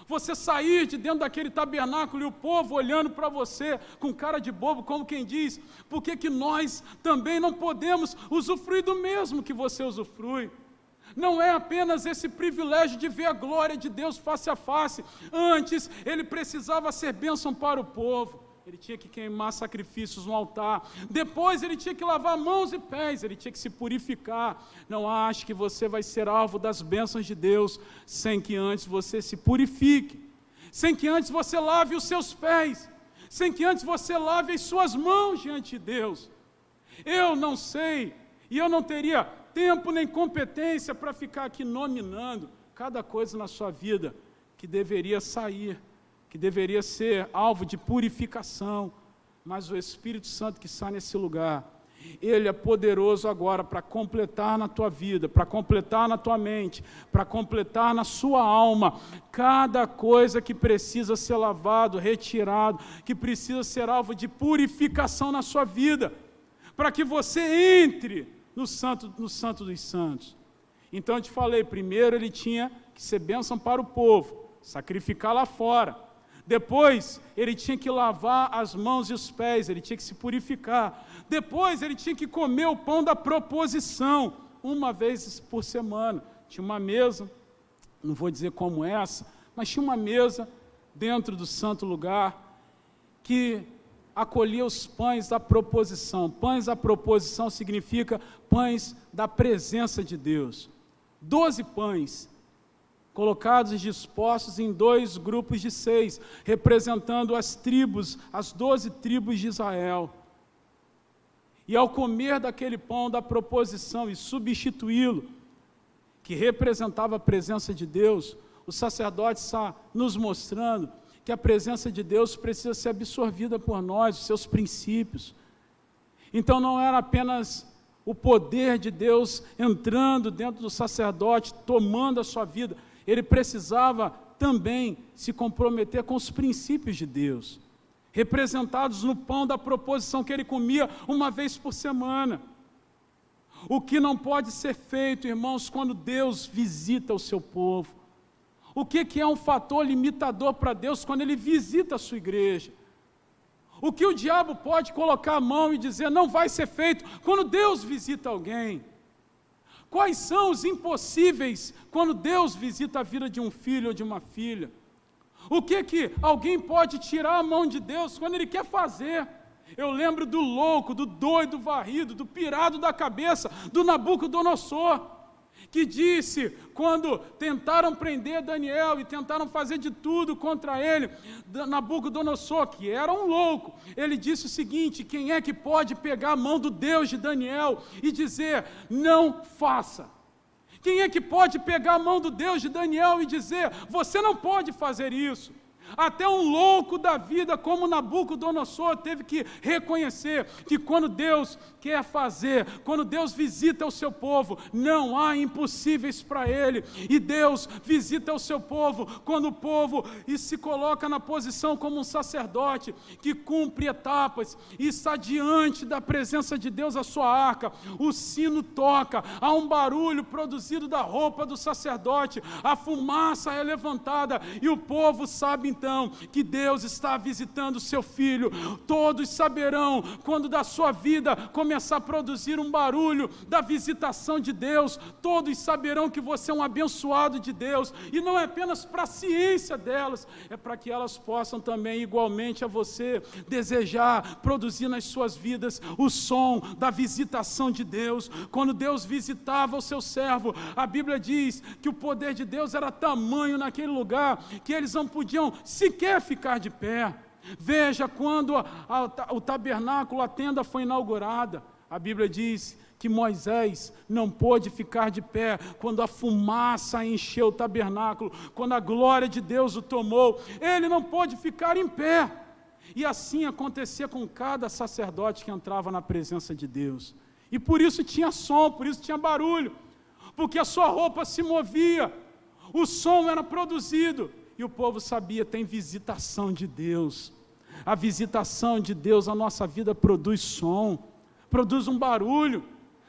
Você sair de dentro daquele tabernáculo e o povo olhando para você com cara de bobo, como quem diz, por que nós também não podemos usufruir do mesmo que você usufrui? Não é apenas esse privilégio de ver a glória de Deus face a face. Antes, ele precisava ser bênção para o povo. Ele tinha que queimar sacrifícios no altar. Depois ele tinha que lavar mãos e pés, ele tinha que se purificar. Não ache que você vai ser alvo das bênçãos de Deus sem que antes você se purifique, sem que antes você lave os seus pés, sem que antes você lave as suas mãos diante de Deus. Eu não sei, e eu não teria tempo nem competência para ficar aqui nominando cada coisa na sua vida que deveria sair, que deveria ser alvo de purificação, mas o Espírito Santo que está nesse lugar, ele é poderoso agora para completar na tua vida, para completar na tua mente, para completar na sua alma, cada coisa que precisa ser lavado, retirado, que precisa ser alvo de purificação na sua vida, para que você entre no Santo dos Santos. Então eu te falei, primeiro ele tinha que ser bênção para o povo, sacrificar lá fora. Depois, ele tinha que lavar as mãos e os pés, ele tinha que se purificar. Depois, ele tinha que comer o pão da proposição, uma vez por semana. Tinha uma mesa, não vou dizer como essa, mas tinha uma mesa dentro do santo lugar que acolhia os pães da proposição. Pães da proposição significa pães da presença de Deus. 12 pães, colocados e dispostos em 2 grupos de 6, representando as 12 tribos de Israel. E ao comer daquele pão da proposição e substituí-lo, que representava a presença de Deus, o sacerdote está nos mostrando que a presença de Deus precisa ser absorvida por nós, os seus princípios. Então não era apenas o poder de Deus entrando dentro do sacerdote, tomando a sua vida, ele precisava também se comprometer com os princípios de Deus, representados no pão da proposição que ele comia uma vez por semana. O que não pode ser feito, irmãos, quando Deus visita o seu povo? O que é um fator limitador para Deus quando ele visita a sua igreja? O que o diabo pode colocar a mão e dizer não vai ser feito quando Deus visita alguém? Quais são os impossíveis quando Deus visita a vida de um filho ou de uma filha? O que alguém pode tirar a mão de Deus quando Ele quer fazer? Eu lembro do louco, do doido varrido, do pirado da cabeça, do Nabucodonosor, que disse, quando tentaram prender Daniel e tentaram fazer de tudo contra ele, Nabucodonosor, que era um louco, ele disse o seguinte: quem é que pode pegar a mão do Deus de Daniel e dizer, não faça? Quem é que pode pegar a mão do Deus de Daniel e dizer, você não pode fazer isso? Até um louco da vida como Nabucodonosor teve que reconhecer que quando Deus quer fazer, quando Deus visita o seu povo, não há impossíveis para Ele. E Deus visita o seu povo quando o povo se coloca na posição como um sacerdote que cumpre etapas e está diante da presença de Deus a sua arca. O sino toca, há um barulho produzido da roupa do sacerdote, a fumaça é levantada e o povo sabe então que Deus está visitando o seu filho. Todos saberão quando da sua vida começar a produzir um barulho da visitação de Deus. Todos saberão que você é um abençoado de Deus, e não é apenas para a ciência delas, é para que elas possam também igualmente a você desejar produzir nas suas vidas o som da visitação de Deus. Quando Deus visitava o seu servo, a Bíblia diz que o poder de Deus era tamanho naquele lugar que eles não podiam sequer ficar de pé. Veja, quando o tabernáculo, a tenda foi inaugurada, A Bíblia diz que Moisés não pôde ficar de pé quando a fumaça encheu o tabernáculo, quando a glória de Deus o tomou, ele não pôde ficar em pé. E assim acontecia com cada sacerdote que entrava na presença de Deus. E por isso tinha som, por isso tinha barulho, porque a sua roupa se movia, o som era produzido, e o povo sabia, tem visitação de Deus. A visitação de Deus, a nossa vida produz som, produz um barulho.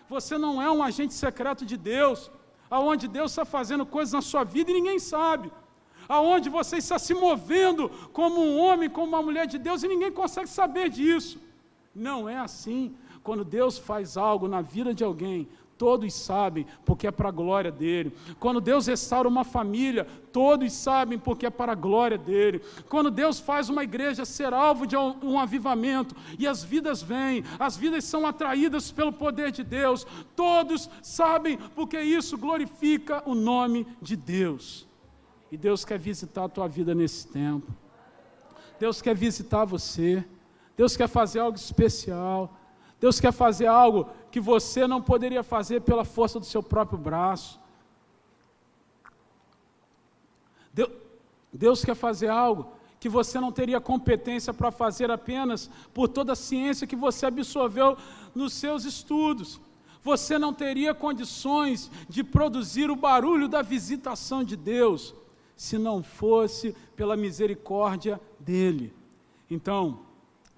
Você não é um agente secreto de Deus, aonde Deus está fazendo coisas na sua vida e ninguém sabe, aonde você está se movendo como um homem, como uma mulher de Deus e ninguém consegue saber disso. Não é assim. Quando Deus faz algo na vida de alguém, todos sabem, porque é para a glória dele. Quando Deus restaura uma família, todos sabem, porque é para a glória dele. Quando Deus faz uma igreja ser alvo de um avivamento, e as vidas vêm, as vidas são atraídas pelo poder de Deus, todos sabem, porque isso glorifica o nome de Deus. E Deus quer visitar a tua vida nesse tempo. Deus quer visitar você. Deus quer fazer algo especial. Deus quer fazer algo que você não poderia fazer pela força do seu próprio braço. Deus quer fazer algo que você não teria competência para fazer apenas por toda a ciência que você absorveu nos seus estudos. Você não teria condições de produzir o barulho da visitação de Deus, se não fosse pela misericórdia dEle. Então,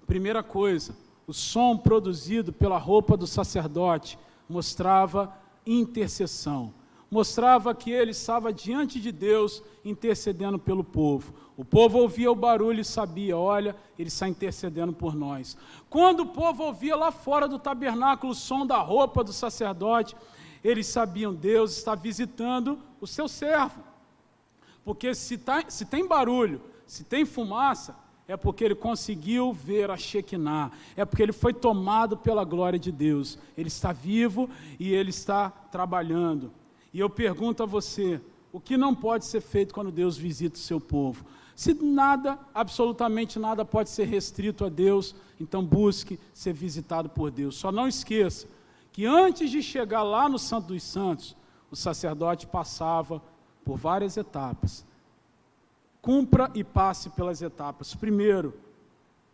primeira coisa, o som produzido pela roupa do sacerdote mostrava intercessão, mostrava que ele estava diante de Deus intercedendo pelo povo. O povo ouvia o barulho e sabia, olha, ele está intercedendo por nós. Quando o povo ouvia lá fora do tabernáculo o som da roupa do sacerdote, eles sabiam, Deus está visitando o seu servo. Porque se tem barulho, se tem fumaça, é porque ele conseguiu ver a Shekinah, é porque ele foi tomado pela glória de Deus. Ele está vivo e ele está trabalhando. E eu pergunto a você, o que não pode ser feito quando Deus visita o seu povo? Se nada, absolutamente nada pode ser restrito a Deus, então busque ser visitado por Deus. Só não esqueça que antes de chegar lá no Santo dos Santos, o sacerdote passava por várias etapas. Cumpra e passe pelas etapas. Primeiro,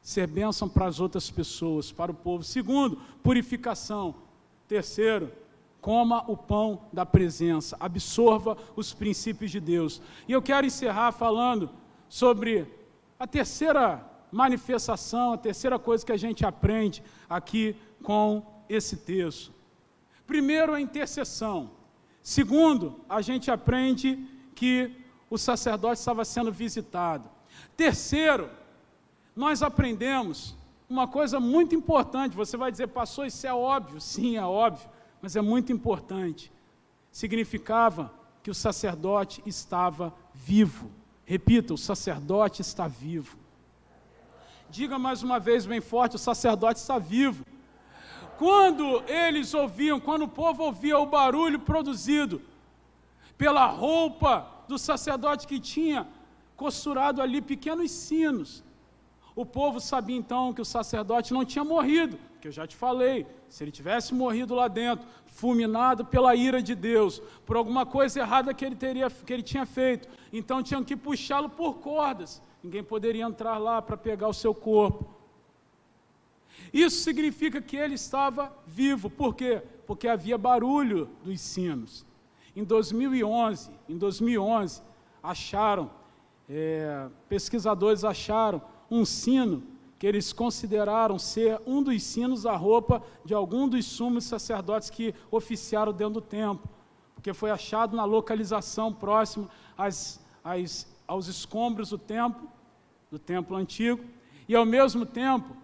ser bênção para as outras pessoas, para o povo. Segundo, purificação. Terceiro, coma o pão da presença. Absorva os princípios de Deus. E eu quero encerrar falando sobre a terceira manifestação, a terceira coisa que a gente aprende aqui com esse texto. Primeiro, a intercessão. Segundo, a gente aprende que o sacerdote estava sendo visitado. Terceiro, nós aprendemos uma coisa muito importante. Você vai dizer, pastor, isso é óbvio. Sim, é óbvio, mas é muito importante. Significava que o sacerdote estava vivo. Repita, o sacerdote está vivo. Diga mais uma vez bem forte, o sacerdote está vivo. Quando eles ouviam, quando o povo ouvia o barulho produzido pela roupa do sacerdote que tinha costurado ali pequenos sinos, o povo sabia então que o sacerdote não tinha morrido, que eu já te falei, se ele tivesse morrido lá dentro, fulminado pela ira de Deus, por alguma coisa errada que ele tinha feito, então tinham que puxá-lo por cordas, ninguém poderia entrar lá para pegar o seu corpo. Isso significa que ele estava vivo. Por quê? Porque havia barulho dos sinos. Em 2011, pesquisadores acharam um sino que eles consideraram ser um dos sinos da roupa de algum dos sumos sacerdotes que oficiaram dentro do templo, porque foi achado na localização próxima aos escombros do templo antigo, e ao mesmo tempo,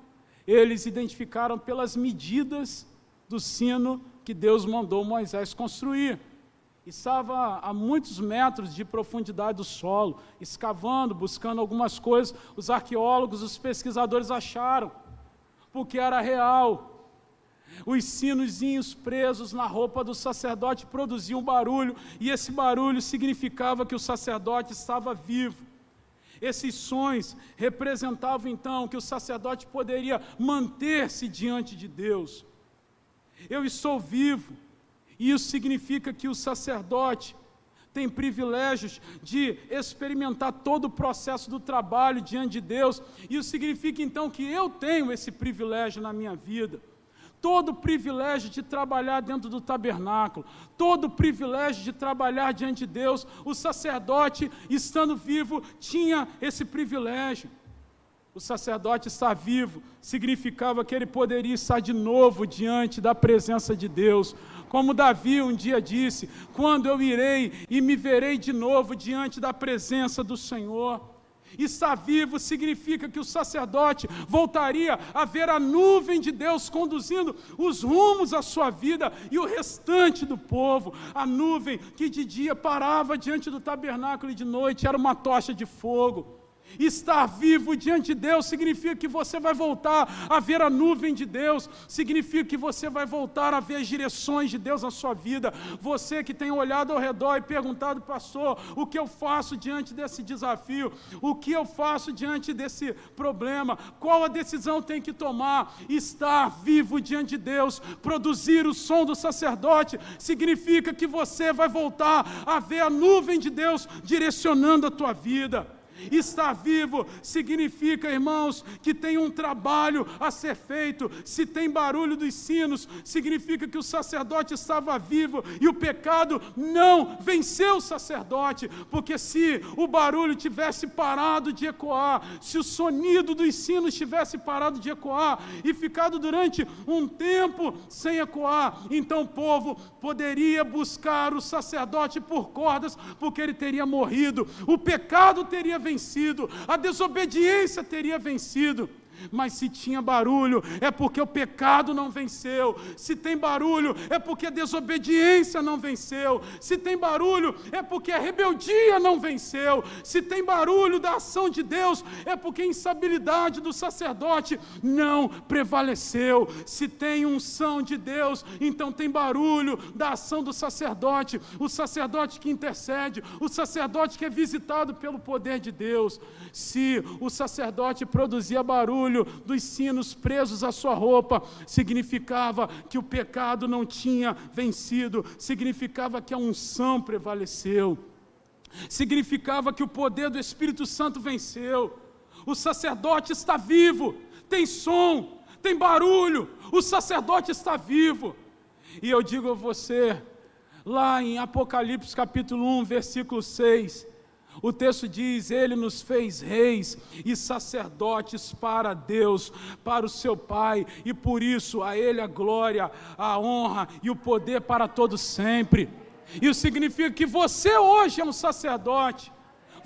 eles identificaram pelas medidas do sino que Deus mandou Moisés construir. Estava a muitos metros de profundidade do solo, escavando, buscando algumas coisas. Os arqueólogos, os pesquisadores acharam, porque era real. Os sinozinhos presos na roupa do sacerdote produziam barulho, e esse barulho significava que o sacerdote estava vivo. Esses sons representavam então que o sacerdote poderia manter-se diante de Deus. Eu estou vivo. E isso significa que o sacerdote tem privilégios de experimentar todo o processo do trabalho diante de Deus. Isso significa então que eu tenho esse privilégio na minha vida. Todo o privilégio de trabalhar dentro do tabernáculo, todo o privilégio de trabalhar diante de Deus, o sacerdote, estando vivo, tinha esse privilégio. O sacerdote estar vivo significava que ele poderia estar de novo diante da presença de Deus. Como Davi um dia disse: quando eu irei e me verei de novo diante da presença do Senhor. Estar vivo significa que o sacerdote voltaria a ver a nuvem de Deus conduzindo os rumos à sua vida e o restante do povo. A nuvem que de dia parava diante do tabernáculo e de noite era uma tocha de fogo. Estar vivo diante de Deus significa que você vai voltar a ver a nuvem de Deus, significa que você vai voltar a ver as direções de Deus na sua vida. Você que tem olhado ao redor e perguntado: pastor, o que eu faço diante desse desafio? O que eu faço diante desse problema? Qual a decisão tem que tomar? Estar vivo diante de Deus, produzir o som do sacerdote, significa que você vai voltar a ver a nuvem de Deus direcionando a tua vida. Estar vivo significa, irmãos, que tem um trabalho a ser feito. Se tem barulho dos sinos, significa que o sacerdote estava vivo e o pecado não venceu o sacerdote, porque se o barulho tivesse parado de ecoar, se o sonido dos sinos tivesse parado de ecoar e ficado durante um tempo sem ecoar, então o povo poderia buscar o sacerdote por cordas, porque ele teria morrido, o pecado teria vencido, a desobediência teria vencido. Mas se tinha barulho, é porque o pecado não venceu. Se tem barulho, é porque a desobediência não venceu. Se tem barulho, é porque a rebeldia não venceu. Se tem barulho da ação de Deus, é porque a instabilidade do sacerdote não prevaleceu. Se tem unção de Deus, então tem barulho da ação do sacerdote. O sacerdote que intercede, o sacerdote que é visitado pelo poder de Deus. Se o sacerdote produzia barulho dos sinos presos à sua roupa, significava que o pecado não tinha vencido, significava que a unção prevaleceu, significava que o poder do Espírito Santo venceu. O sacerdote está vivo, tem som, tem barulho, o sacerdote está vivo. E eu digo a você, lá em Apocalipse capítulo 1, versículo 6, o texto diz: ele nos fez reis e sacerdotes para Deus, para o seu Pai, e por isso a ele a glória, a honra e o poder para todos sempre. Isso significa que você hoje é um sacerdote,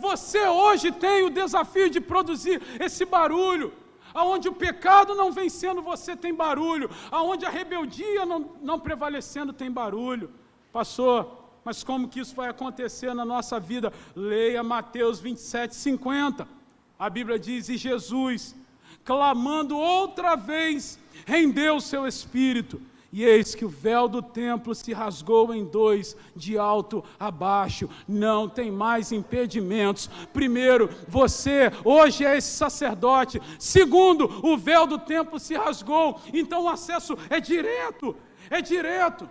você hoje tem o desafio de produzir esse barulho. Aonde o pecado não vencendo, você tem barulho. Aonde a rebeldia não prevalecendo, tem barulho. Pastor, mas como que isso vai acontecer na nossa vida? Leia Mateus 27:50. A Bíblia diz: e Jesus, clamando outra vez, rendeu o seu espírito. E eis que o véu do templo se rasgou em dois, de alto a baixo. Não tem mais impedimentos. Primeiro, você hoje é esse sacerdote. Segundo, o véu do templo se rasgou. Então o acesso é direto. É direto.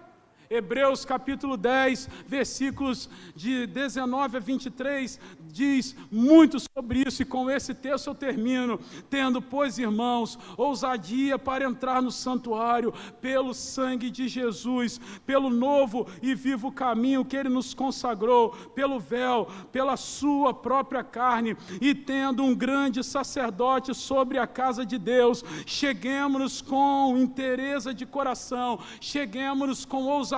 Hebreus capítulo 10, versículos de 19 a 23, diz muito sobre isso, e com esse texto eu termino. Tendo, pois, irmãos, ousadia para entrar no santuário, pelo sangue de Jesus, pelo novo e vivo caminho que Ele nos consagrou, pelo véu, pela sua própria carne, e tendo um grande sacerdote sobre a casa de Deus, cheguemos-nos com inteireza de coração, cheguemos-nos com ousadia,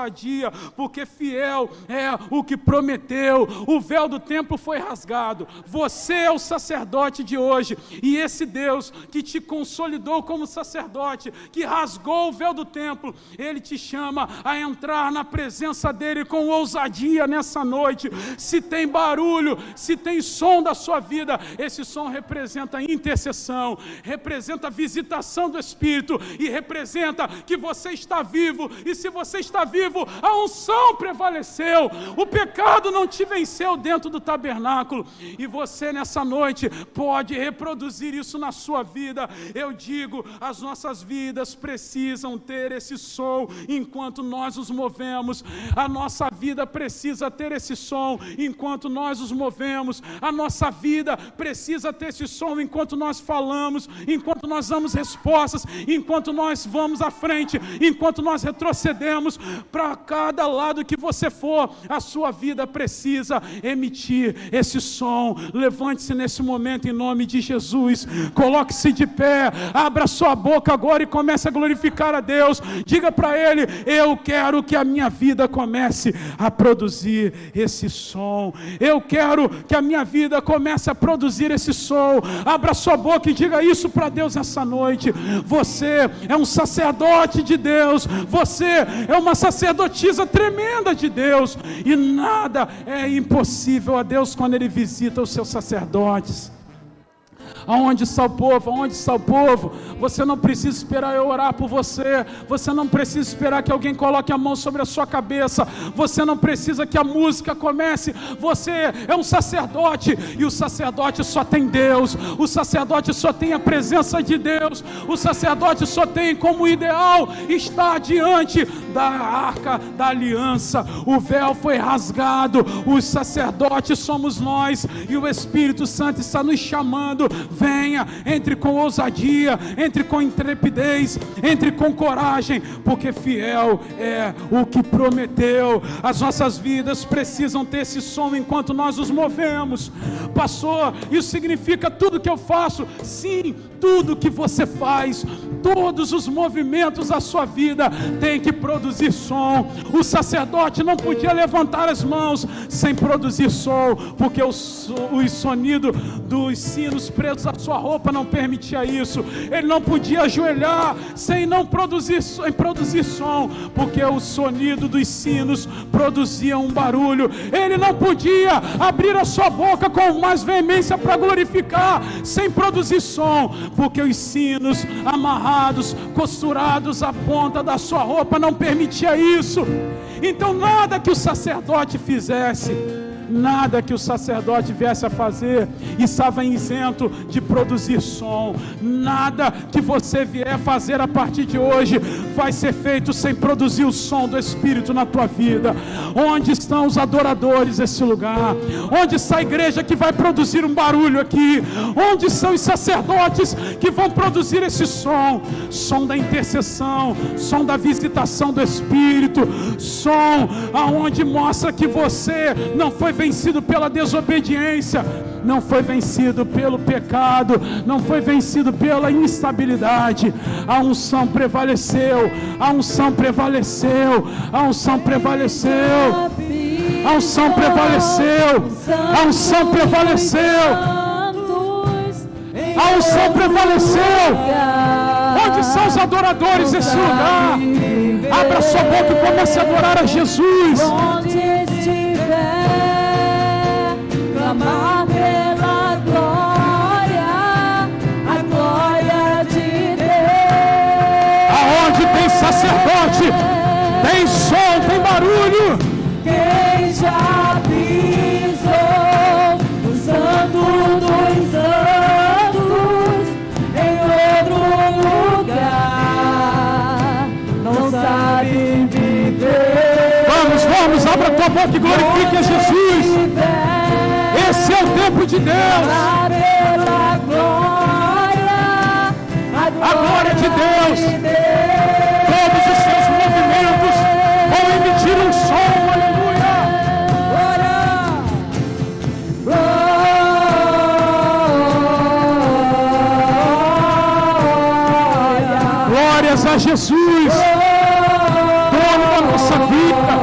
porque fiel é o que prometeu. O véu do templo foi rasgado. Você é o sacerdote de hoje, e esse Deus que te consolidou como sacerdote, que rasgou o véu do templo, Ele te chama a entrar na presença dEle com ousadia nessa noite. Se tem barulho, se tem som da sua vida, esse som representa intercessão, representa visitação do Espírito, e representa que você está vivo. E se você está vivo, vivo, a unção prevaleceu, o pecado não te venceu dentro do tabernáculo, e você nessa noite pode reproduzir isso na sua vida. Eu digo, as nossas vidas precisam ter esse som enquanto nós nos movemos, a nossa vida precisa ter esse som enquanto nós nos movemos, a nossa vida precisa ter esse som enquanto nós falamos, enquanto nós damos respostas, enquanto nós vamos à frente, enquanto nós retrocedemos. Para cada lado que você for, a sua vida precisa emitir esse som. Levante-se nesse momento em nome de Jesus, coloque-se de pé, abra sua boca agora e comece a glorificar a Deus. Diga para Ele: eu quero que a minha vida comece a produzir esse som, eu quero que a minha vida comece a produzir esse som. Abra sua boca e diga isso para Deus essa noite. Você é um sacerdote de Deus, você é uma sacerdotisa tremenda de Deus, e nada é impossível a Deus quando Ele visita os seus sacerdotes. Aonde está o povo? Aonde está o povo? Você não precisa esperar eu orar por você, você não precisa esperar que alguém coloque a mão sobre a sua cabeça, você não precisa que a música comece. Você é um sacerdote, e o sacerdote só tem Deus, o sacerdote só tem a presença de Deus, o sacerdote só tem como ideal estar diante da arca da aliança. O véu foi rasgado, os sacerdotes somos nós, e o Espírito Santo está nos chamando: venha, entre com ousadia, entre com intrepidez, entre com coragem, porque fiel é o que prometeu. As nossas vidas precisam ter esse som enquanto nós nos movemos. Pastor, isso significa tudo que eu faço? Sim, tudo que você faz, todos os movimentos da sua vida tem que produzir som. O sacerdote não podia levantar as mãos sem produzir som, porque o sonido dos sinos presos à sua roupa não permitia isso. Ele não podia ajoelhar sem não produzir som, porque o sonido dos sinos produzia um barulho. Ele não podia abrir a sua boca com mais veemência para glorificar sem produzir som, porque os sinos amarrados, costurados à ponta da sua roupa não permitia isso. Então nada que o sacerdote fizesse, nada que o sacerdote viesse a fazer estava isento de produzir som. Nada que você vier fazer a partir de hoje vai ser feito sem produzir o som do Espírito na tua vida. Onde estão os adoradores desse lugar? Onde está a igreja que vai produzir um barulho aqui? Onde são os sacerdotes que vão produzir esse som? Som da intercessão, som da visitação do Espírito, som aonde mostra que você não foi vencido pela desobediência, não foi vencido pelo pecado, não foi vencido pela instabilidade. A unção prevaleceu, a unção prevaleceu, a unção prevaleceu, a unção prevaleceu, a unção prevaleceu, a unção prevaleceu. Onde são os adoradores desse lugar? Abra sua boca e comece a adorar a Jesus. Clamar pela glória, a glória de Deus. Aonde tem sacerdote, tem som, tem barulho. Quem já pisou o santo dos santos em outro lugar não sabe viver. Vamos, abra tua boca e glorifique a Jesus. Esse é o tempo de Deus. A glória de Deus. Todos os seus movimentos vão emitir um som. Aleluia. Glórias a Jesus, dono da nossa vida,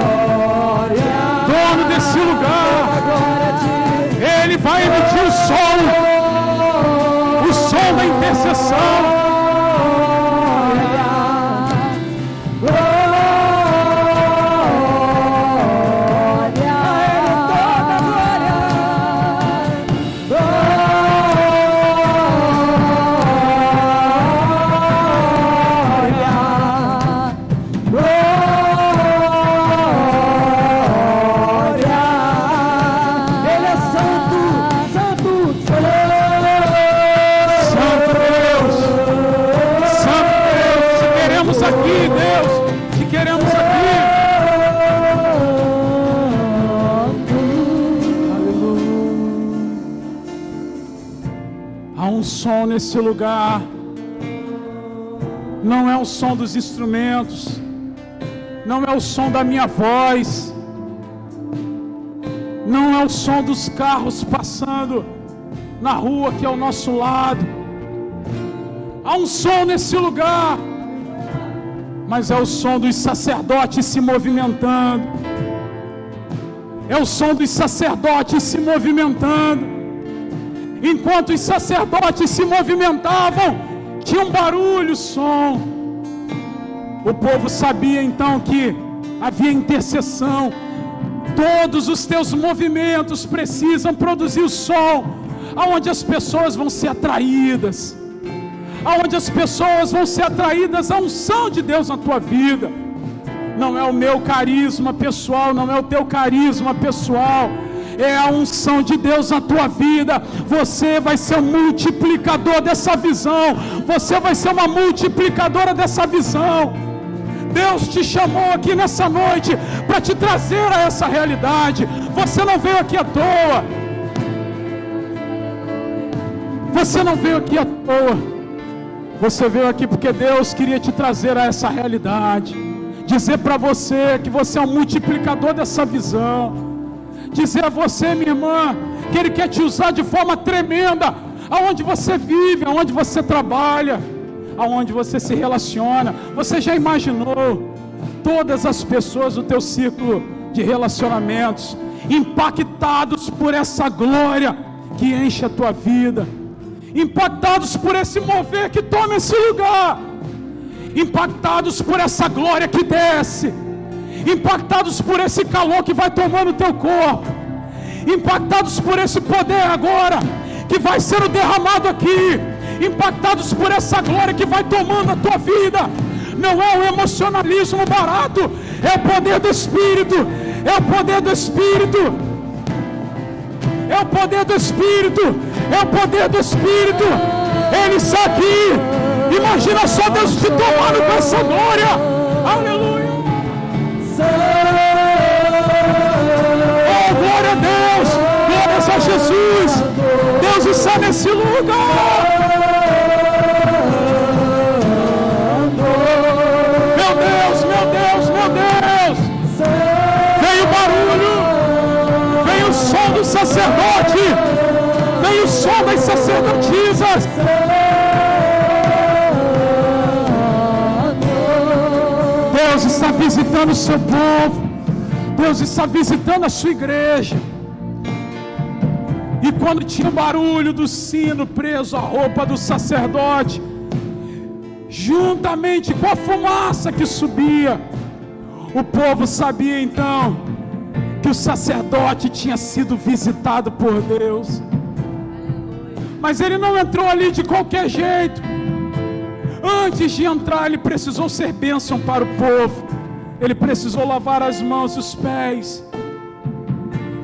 dono desse lugar. Ele vai emitir o som da intercessão. queremos aqui. Há um som nesse lugar. Não é o som dos instrumentos, não é o som da minha voz, não é o som dos carros passando na rua que é ao nosso lado. Há um som nesse lugar, mas é o som dos sacerdotes se movimentando. É o som dos sacerdotes se movimentando. Enquanto os sacerdotes se movimentavam, tinha um barulho, som. O povo sabia então que havia intercessão. Todos os teus movimentos precisam produzir o som, aonde as pessoas vão ser atraídas, aonde as pessoas vão ser atraídas à unção de Deus na tua vida. Não é o meu carisma pessoal, não é o teu carisma pessoal, é a unção de Deus na tua vida. Você vai ser um multiplicador dessa visão, você vai ser uma multiplicadora dessa visão. Deus te chamou aqui nessa noite para te trazer a essa realidade. Você não veio aqui à toa. Você não veio aqui à toa. Você veio aqui porque Deus queria te trazer a essa realidade. Dizer para você que você é um multiplicador dessa visão. Dizer a você, minha irmã, que Ele quer te usar de forma tremenda, aonde você vive, aonde você trabalha, aonde você se relaciona. Você já imaginou todas as pessoas do teu ciclo de relacionamentos impactados por essa glória que enche a tua vida, impactados por esse mover que toma esse lugar, impactados por essa glória que desce, impactados por esse calor que vai tomando o teu corpo, impactados por esse poder agora que vai sendo derramado aqui, impactados por essa glória que vai tomando a tua vida. Não é o emocionalismo barato, é o poder do Espírito, é o poder do Espírito, é o poder do Espírito, é o poder do Espírito. Ele está aqui. Imagina só Deus te tomando com essa glória. Aleluia. Oh, glória a Deus, glórias a Jesus. Deus está nesse lugar. Meu Deus, meu Deus, meu Deus. Veio o barulho, veio o som do sacerdote, veio o som das sacerdotisas. Deus está visitando o seu povo. Deus está visitando a sua igreja. E quando tinha o barulho do sino preso à roupa do sacerdote, juntamente com a fumaça que subia, o povo sabia então que o sacerdote tinha sido visitado por Deus. Mas ele não entrou ali de qualquer jeito. Antes de entrar, ele precisou ser bênção para o povo. Ele precisou lavar as mãos e os pés.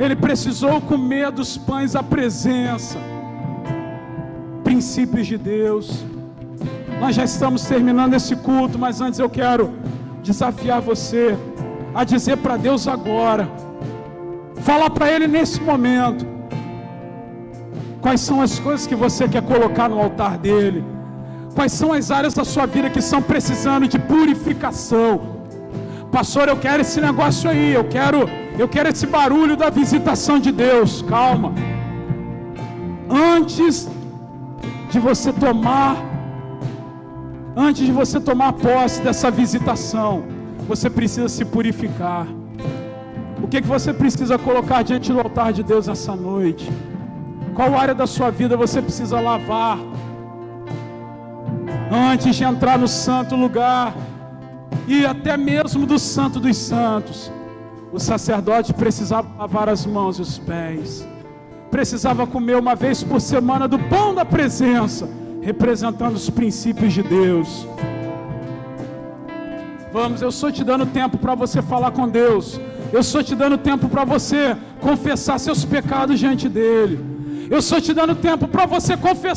Ele precisou comer dos pães da presença. Princípios de Deus. Nós já estamos terminando esse culto, mas antes eu quero desafiar você a dizer para Deus agora, falar para Ele nesse momento, quais são as coisas que você quer colocar no altar dEle. Quais são as áreas da sua vida que estão precisando de purificação? Pastor, eu quero esse negócio aí, eu quero esse barulho da visitação de Deus. Calma. Antes de você tomar posse dessa visitação, você precisa se purificar. O que você precisa colocar diante do altar de Deus essa noite? Qual área da sua vida você precisa lavar? Antes de entrar no santo lugar, e até mesmo do santo dos santos, o sacerdote precisava lavar as mãos e os pés, precisava comer uma vez por semana do pão da presença, representando os princípios de Deus. Vamos, eu estou te dando tempo para você falar com Deus, eu estou te dando tempo para você confessar seus pecados diante dEle, eu estou te dando tempo para você confessar